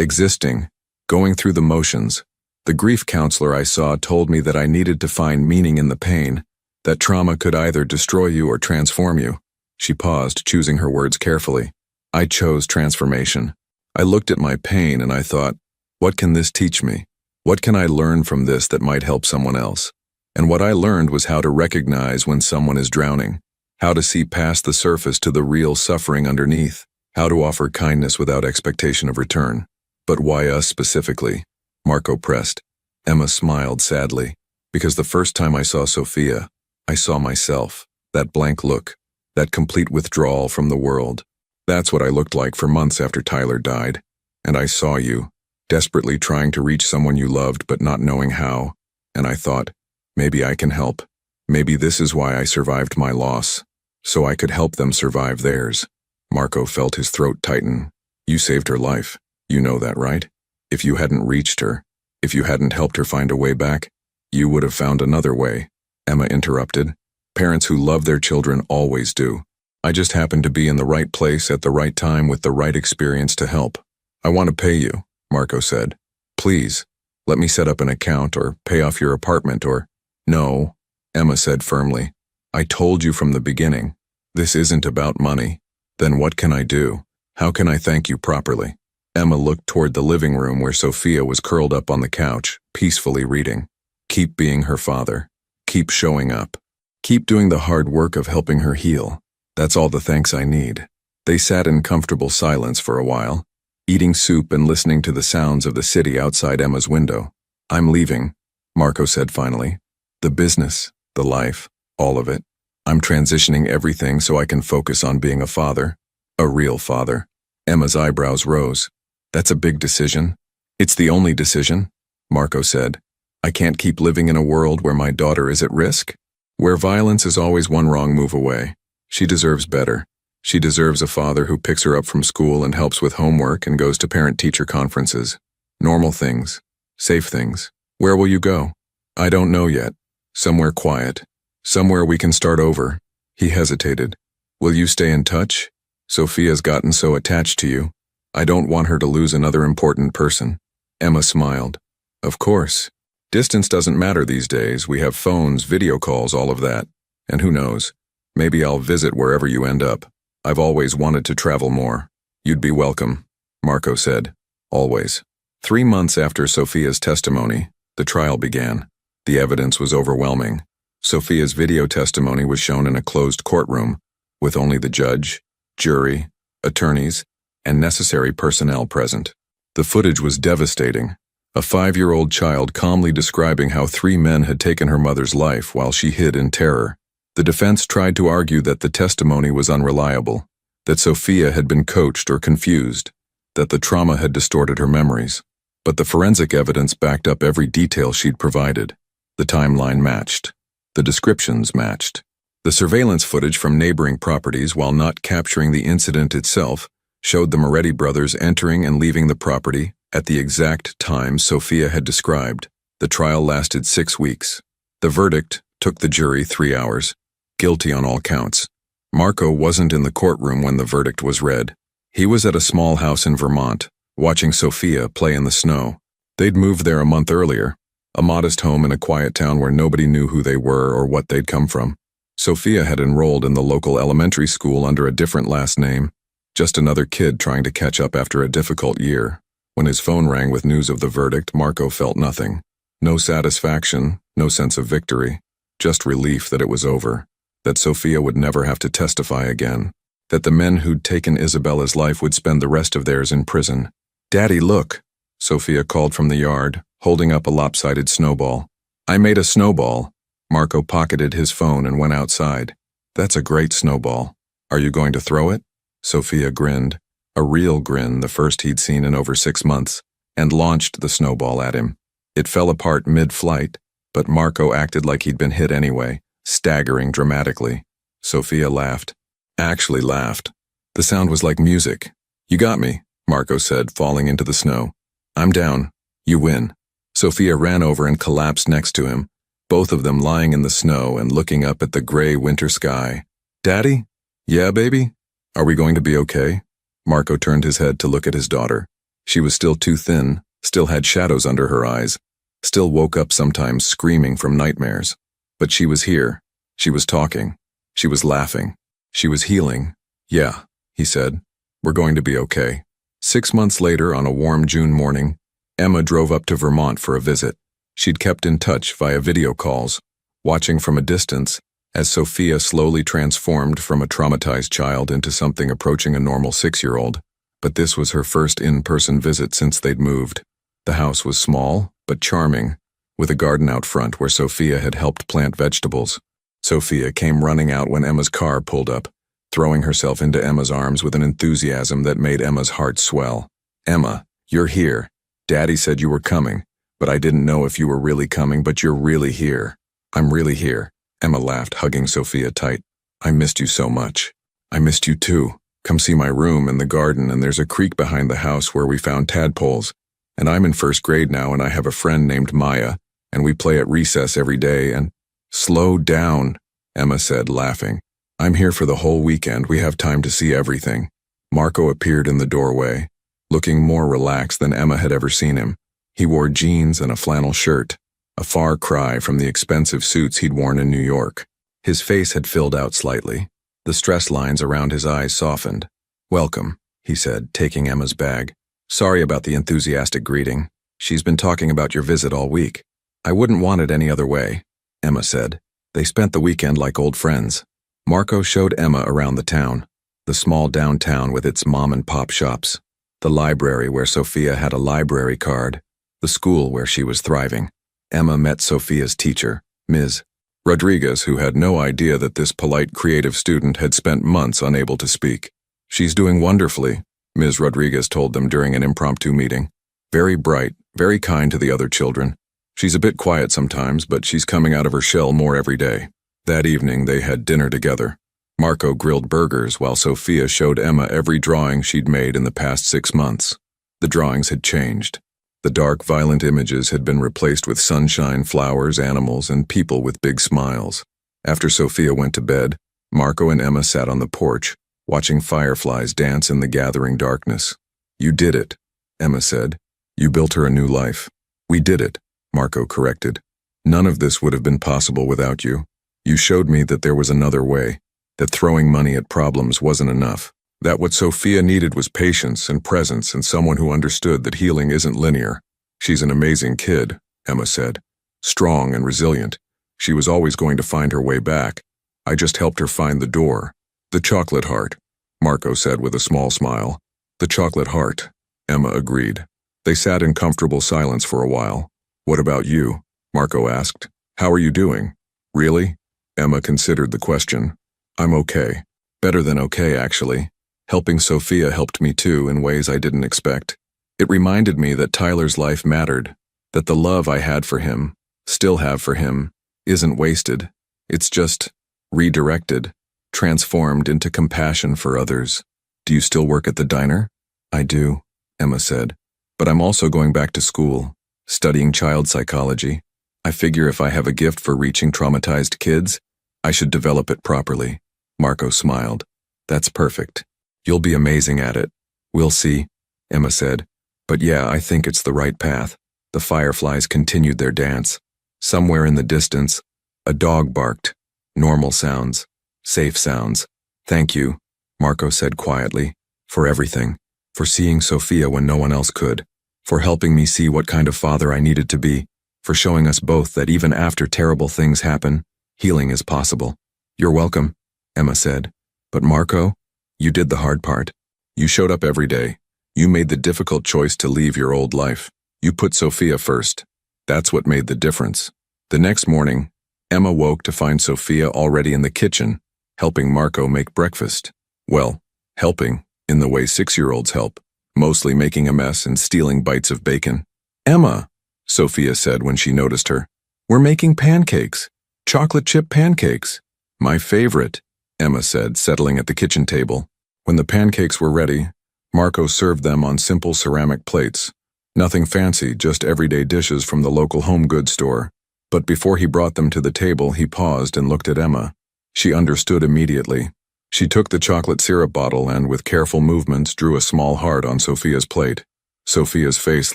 Existing, going through the motions. The grief counselor I saw told me that I needed to find meaning in the pain, that trauma could either destroy you or transform you. She paused, choosing her words carefully. I chose transformation. I looked at my pain and I thought, what can this teach me? What can I learn from this that might help someone else? And what I learned was how to recognize when someone is drowning, how to see past the surface to the real suffering underneath, how to offer kindness without expectation of return. But why us specifically? Marco pressed. Emma smiled sadly. Because the first time I saw Sophia, I saw myself, that blank look, that complete withdrawal from the world. That's what I looked like for months after Tyler died. And I saw you, desperately trying to reach someone you loved but not knowing how. And I thought, maybe I can help. Maybe this is why I survived my loss, so I could help them survive theirs. Marco felt his throat tighten. You saved her life. You know that, right? If you hadn't reached her, if you hadn't helped her find a way back, you would have found another way. Emma interrupted. Parents who love their children always do. I just happened to be in the right place at the right time with the right experience to help. I want to pay you, Marco said. Please, let me set up an account or pay off your apartment or… No, Emma said firmly. I told you from the beginning. This isn't about money. Then what can I do? How can I thank you properly? Emma looked toward the living room where Sophia was curled up on the couch, peacefully reading. Keep being her father. Keep showing up. Keep doing the hard work of helping her heal. That's all the thanks I need. They sat in comfortable silence for a while, eating soup and listening to the sounds of the city outside Emma's window. I'm leaving, Marco said finally. The business, the life, all of it. I'm transitioning everything so I can focus on being a father. A real father. Emma's eyebrows rose. That's a big decision. It's the only decision, Marco said. I can't keep living in a world where my daughter is at risk, where violence is always one wrong move away. She deserves better. She deserves a father who picks her up from school and helps with homework and goes to parent-teacher conferences. Normal things. Safe things. Where will you go? I don't know yet. Somewhere quiet. Somewhere we can start over. He hesitated. Will you stay in touch? Sophia's gotten so attached to you. I don't want her to lose another important person. Emma smiled. Of course. Distance doesn't matter these days. We have phones, video calls, all of that. And who knows? Maybe I'll visit wherever you end up. I've always wanted to travel more. You'd be welcome, Marco said. Always. 3 months after Sophia's testimony, the trial began. The evidence was overwhelming. Sophia's video testimony was shown in a closed courtroom, with only the judge, jury, attorneys, and necessary personnel present. The footage was devastating. A 5-year-old child calmly describing how 3 men had taken her mother's life while she hid in terror. The defense tried to argue that the testimony was unreliable, that Sophia had been coached or confused, that the trauma had distorted her memories. But the forensic evidence backed up every detail she'd provided. The timeline matched. The descriptions matched. The surveillance footage from neighboring properties, while not capturing the incident itself, showed the Moretti brothers entering and leaving the property at the exact time Sophia had described. The trial lasted 6 weeks. The verdict took the jury 3 hours. Guilty on all counts. Marco wasn't in the courtroom when the verdict was read. He was at a small house in Vermont, watching Sophia play in the snow. They'd moved there a month earlier, a modest home in a quiet town where nobody knew who they were or what they'd come from. Sophia had enrolled in the local elementary school under a different last name, just another kid trying to catch up after a difficult year. When his phone rang with news of the verdict, Marco felt nothing. No satisfaction, no sense of victory, just relief that it was over, that Sophia would never have to testify again, that the men who'd taken Isabella's life would spend the rest of theirs in prison. Daddy, look, Sophia called from the yard, holding up a lopsided snowball. I made a snowball. Marco pocketed his phone and went outside. That's a great snowball. Are you going to throw it? Sophia grinned, a real grin, the first he'd seen in over 6 months, and launched the snowball at him. It fell apart mid-flight, but Marco acted like he'd been hit anyway, staggering dramatically. Sophia laughed. Actually laughed. The sound was like music. You got me, Marco said, falling into the snow. I'm down. You win. Sophia ran over and collapsed next to him, both of them lying in the snow and looking up at the gray winter sky. Daddy? Yeah, baby? Are we going to be okay? Marco turned his head to look at his daughter. She was still too thin, still had shadows under her eyes, still woke up sometimes screaming from nightmares. But she was here. She was talking. She was laughing. She was healing. Yeah, he said. We're going to be okay. 6 months later, on a warm June morning, Emma drove up to Vermont for a visit. She'd kept in touch via video calls, watching from a distance as Sophia slowly transformed from a traumatized child into something approaching a normal 6-year-old. But this was her first in-person visit since they'd moved. The house was small, but charming, with a garden out front where Sophia had helped plant vegetables. Sophia came running out when Emma's car pulled up, throwing herself into Emma's arms with an enthusiasm that made Emma's heart swell. "Emma, you're here. Daddy said you were coming, but I didn't know if you were really coming, but you're really here." "I'm really here," Emma laughed, hugging Sophia tight. "I missed you so much." "I missed you too. Come see my room and the garden, and there's a creek behind the house where we found tadpoles. And I'm in 1st grade now, and I have a friend named Maya, and we play at recess every day, and—" "Slow down," Emma said, laughing. "I'm here for the whole weekend. We have time to see everything." Marco appeared in the doorway, looking more relaxed than Emma had ever seen him. He wore jeans and a flannel shirt, a far cry from the expensive suits he'd worn in New York. His face had filled out slightly. The stress lines around his eyes softened. "Welcome," he said, taking Emma's bag. "Sorry about the enthusiastic greeting. She's been talking about your visit all week." "I wouldn't want it any other way," Emma said. They spent the weekend like old friends. Marco showed Emma around the town, the small downtown with its mom-and-pop shops, the library where Sophia had a library card, the school where she was thriving. Emma met Sophia's teacher, Ms. Rodriguez, who had no idea that this polite, creative student had spent months unable to speak. "She's doing wonderfully," Ms. Rodriguez told them during an impromptu meeting. "Very bright, very kind to the other children. She's a bit quiet sometimes, but she's coming out of her shell more every day." That evening, they had dinner together. Marco grilled burgers while Sophia showed Emma every drawing she'd made in the past 6 months. The drawings had changed. The dark, violent images had been replaced with sunshine, flowers, animals, and people with big smiles. After Sophia went to bed, Marco and Emma sat on the porch, watching fireflies dance in the gathering darkness. "You did it," Emma said. "You built her a new life." "We did it," Marco corrected. "None of this would have been possible without you. You showed me that there was another way, that throwing money at problems wasn't enough, that what Sophia needed was patience and presence and someone who understood that healing isn't linear." "She's an amazing kid," Emma said. "Strong and resilient. She was always going to find her way back. I just helped her find the door." "The chocolate heart," Marco said with a small smile. "The chocolate heart," Emma agreed. They sat in comfortable silence for a while. "What about you?" Marco asked. "How are you doing?" "Really?" Emma considered the question. "I'm okay. Better than okay, actually. Helping Sophia helped me too in ways I didn't expect. It reminded me that Tyler's life mattered, that the love I had for him, still have for him, isn't wasted. It's just redirected, transformed into compassion for others." "Do you still work at the diner?" "I do," Emma said. "But I'm also going back to school, studying child psychology. I figure if I have a gift for reaching traumatized kids, I should develop it properly." Marco smiled. "That's perfect. You'll be amazing at it." "We'll see," Emma said. "But yeah, I think it's the right path." The fireflies continued their dance. Somewhere in the distance, a dog barked. Normal sounds. Safe sounds. "Thank you," Marco said quietly, "for everything. For seeing Sophia when no one else could. For helping me see what kind of father I needed to be. For showing us both that even after terrible things happen, healing is possible." "You're welcome," Emma said. "But Marco, you did the hard part. You showed up every day. You made the difficult choice to leave your old life. You put Sophia first. That's what made the difference." The next morning, Emma woke to find Sophia already in the kitchen, helping Marco make breakfast. Well, helping, in the way 6-year-olds help, mostly making a mess and stealing bites of bacon. "Emma," Sophia said when she noticed her, "we're making pancakes. Chocolate chip pancakes." "My favorite," Emma said, settling at the kitchen table. When the pancakes were ready, Marco served them on simple ceramic plates. Nothing fancy, just everyday dishes from the local home goods store. But before he brought them to the table, he paused and looked at Emma. She understood immediately. She took the chocolate syrup bottle and, with careful movements, drew a small heart on Sophia's plate. Sophia's face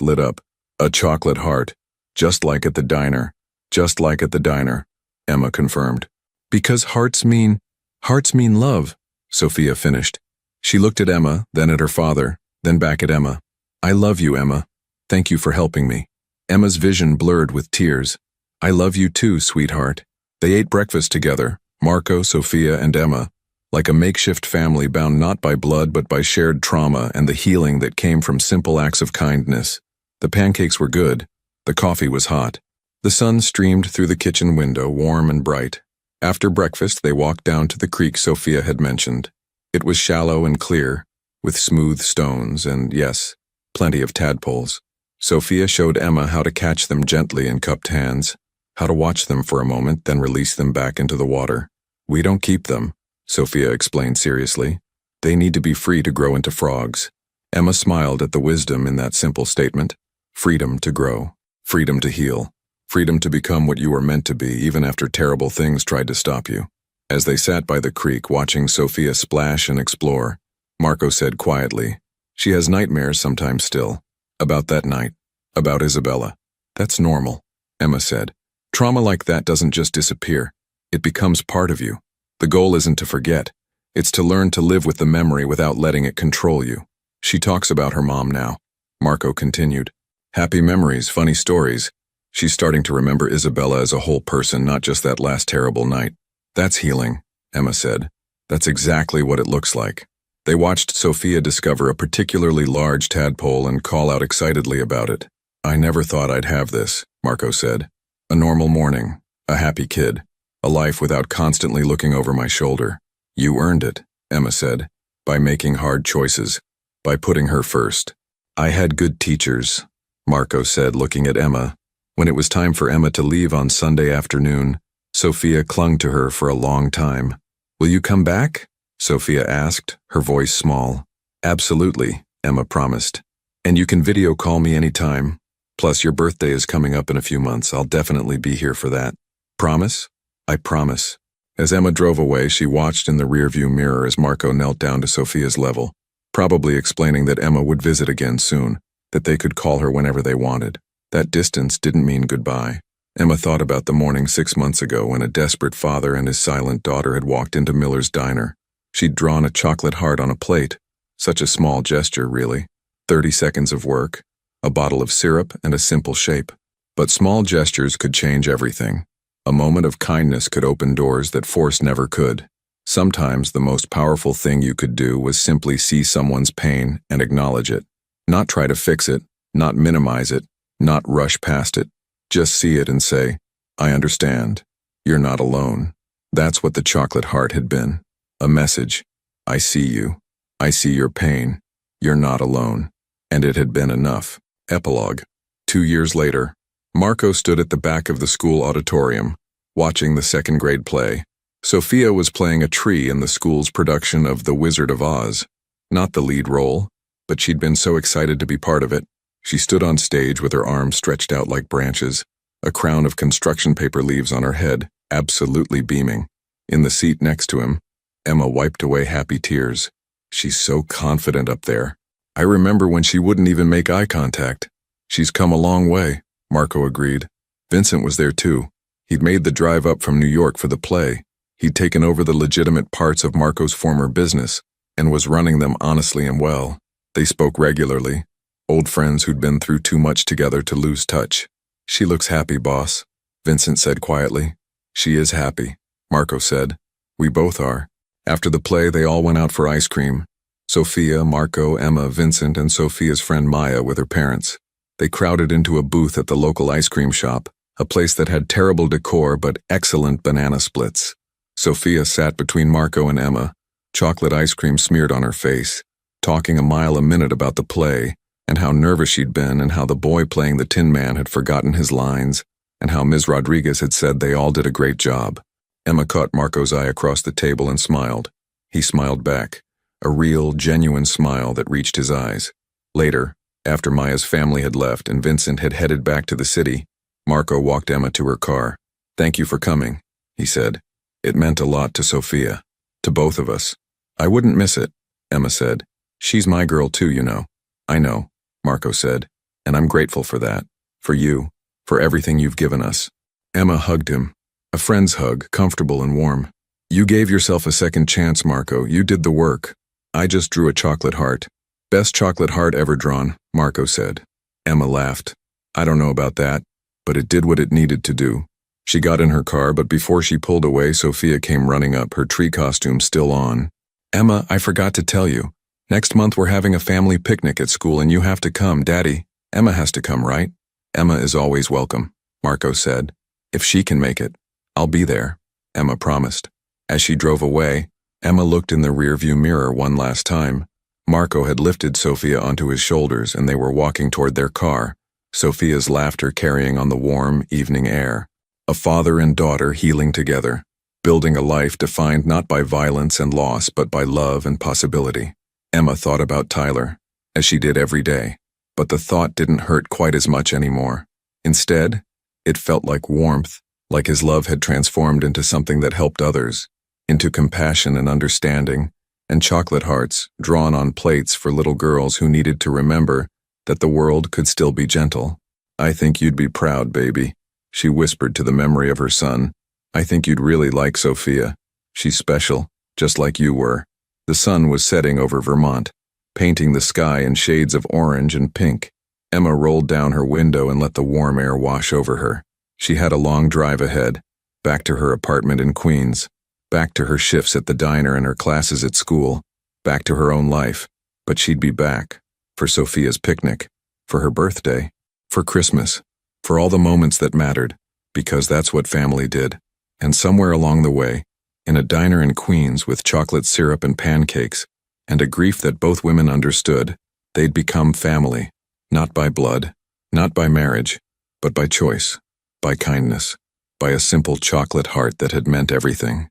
lit up. A chocolate heart. Just like at the diner. Just like at the diner, Emma confirmed. Because hearts mean love, Sophia finished. She looked at Emma, then at her father, then back at Emma. I love you, Emma. Thank you for helping me. Emma's vision blurred with tears. I love you too, sweetheart. They ate breakfast together, Marco, Sophia, and Emma, like a makeshift family bound not by blood but by shared trauma and the healing that came from simple acts of kindness. The pancakes were good. The coffee was hot. The sun streamed through the kitchen window, warm and bright. After breakfast, they walked down to the creek Sophia had mentioned. It was shallow and clear, with smooth stones and, yes, plenty of tadpoles. Sophia showed Emma how to catch them gently in cupped hands, how to watch them for a moment, then release them back into the water. We don't keep them, Sophia explained seriously. They need to be free to grow into frogs. Emma smiled at the wisdom in that simple statement. Freedom to grow. Freedom to heal. Freedom to become what you were meant to be, even after terrible things tried to stop you. As they sat by the creek watching Sophia splash and explore, Marco said quietly, She has nightmares sometimes still. About that night. About Isabella. That's normal, Emma said. Trauma like that doesn't just disappear. It becomes part of you. The goal isn't to forget. It's to learn to live with the memory without letting it control you. She talks about her mom now. Marco continued. Happy memories, funny stories. She's starting to remember Isabella as a whole person, not just that last terrible night. That's healing, Emma said. That's exactly what it looks like. They watched Sophia discover a particularly large tadpole and call out excitedly about it. I never thought I'd have this, Marco said. A normal morning, a happy kid, a life without constantly looking over my shoulder. You earned it, Emma said, by making hard choices, by putting her first. I had good teachers, Marco said, looking at Emma. When it was time for Emma to leave on Sunday afternoon, Sophia clung to her for a long time. Will you come back? Sophia asked, her voice small. Absolutely, Emma promised. And you can video call me anytime. Plus, your birthday is coming up in a few months. I'll definitely be here for that. Promise? I promise. As Emma drove away, she watched in the rearview mirror as Marco knelt down to Sophia's level, probably explaining that Emma would visit again soon, that they could call her whenever they wanted. That distance didn't mean goodbye. Emma thought about the morning 6 months ago when a desperate father and his silent daughter had walked into Miller's diner. She'd drawn a chocolate heart on a plate. Such a small gesture, really. 30 seconds of work, a bottle of syrup, and a simple shape. But small gestures could change everything. A moment of kindness could open doors that force never could. Sometimes the most powerful thing you could do was simply see someone's pain and acknowledge it. Not try to fix it, not minimize it, not rush past it. Just see it and say, I understand. You're not alone. That's what the chocolate heart had been. A message. I see you. I see your pain. You're not alone. And it had been enough. Epilogue. 2 years later, Marco stood at the back of the school auditorium, watching the second-grade play. Sophia was playing a tree in the school's production of The Wizard of Oz. Not the lead role, but she'd been so excited to be part of it. She stood on stage with her arms stretched out like branches, a crown of construction paper leaves on her head, absolutely beaming. In the seat next to him, Emma wiped away happy tears. She's so confident up there. I remember when she wouldn't even make eye contact. She's come a long way, Marco agreed. Vincent was there too. He'd made the drive up from New York for the play. He'd taken over the legitimate parts of Marco's former business and was running them honestly and well. They spoke regularly. Old friends who'd been through too much together to lose touch. She looks happy, boss, Vincent said quietly. She is happy, Marco said. We both are. After the play, they all went out for ice cream. Sophia, Marco, Emma, Vincent, and Sophia's friend Maya with her parents. They crowded into a booth at the local ice cream shop, a place that had terrible decor but excellent banana splits. Sophia sat between Marco and Emma, chocolate ice cream smeared on her face, talking a mile a minute about the play, and how nervous she'd been, and how the boy playing the Tin Man had forgotten his lines, and how Ms. Rodriguez had said they all did a great job. Emma caught Marco's eye across the table and smiled. He smiled back, a real, genuine smile that reached his eyes. Later, after Maya's family had left and Vincent had headed back to the city, Marco walked Emma to her car. Thank you for coming, he said. It meant a lot to Sophia, to both of us. I wouldn't miss it, Emma said. She's my girl too, you know. I know. Marco said, "and I'm grateful for that. For you. For everything you've given us." Emma hugged him. A friend's hug, comfortable and warm. "You gave yourself a second chance, Marco. You did the work. I just drew a chocolate heart." "Best chocolate heart ever drawn," Marco said. Emma laughed. "I don't know about that, but it did what it needed to do." She got in her car, but before she pulled away, Sophia came running up, her tree costume still on. "Emma, I forgot to tell you. Next month we're having a family picnic at school and you have to come, Daddy. Emma has to come, right?" "Emma is always welcome," Marco said. "If she can make it, I'll be there," Emma promised. As she drove away, Emma looked in the rearview mirror one last time. Marco had lifted Sophia onto his shoulders and they were walking toward their car, Sophia's laughter carrying on the warm, evening air. A father and daughter healing together, building a life defined not by violence and loss but by love and possibility. Emma thought about Tyler, as she did every day, but the thought didn't hurt quite as much anymore. Instead, it felt like warmth, like his love had transformed into something that helped others, into compassion and understanding, and chocolate hearts drawn on plates for little girls who needed to remember that the world could still be gentle. "I think you'd be proud, baby," she whispered to the memory of her son. "I think you'd really like Sophia. She's special, just like you were." The sun was setting over Vermont, painting the sky in shades of orange and pink. Emma rolled down her window and let the warm air wash over her. She had a long drive ahead, back to her apartment in Queens, back to her shifts at the diner and her classes at school, back to her own life. But she'd be back, for Sophia's picnic, for her birthday, for Christmas, for all the moments that mattered, because that's what family did. And somewhere along the way, in a diner in Queens with chocolate syrup and pancakes, and a grief that both women understood, they'd become family, not by blood, not by marriage, but by choice, by kindness, by a simple chocolate heart that had meant everything.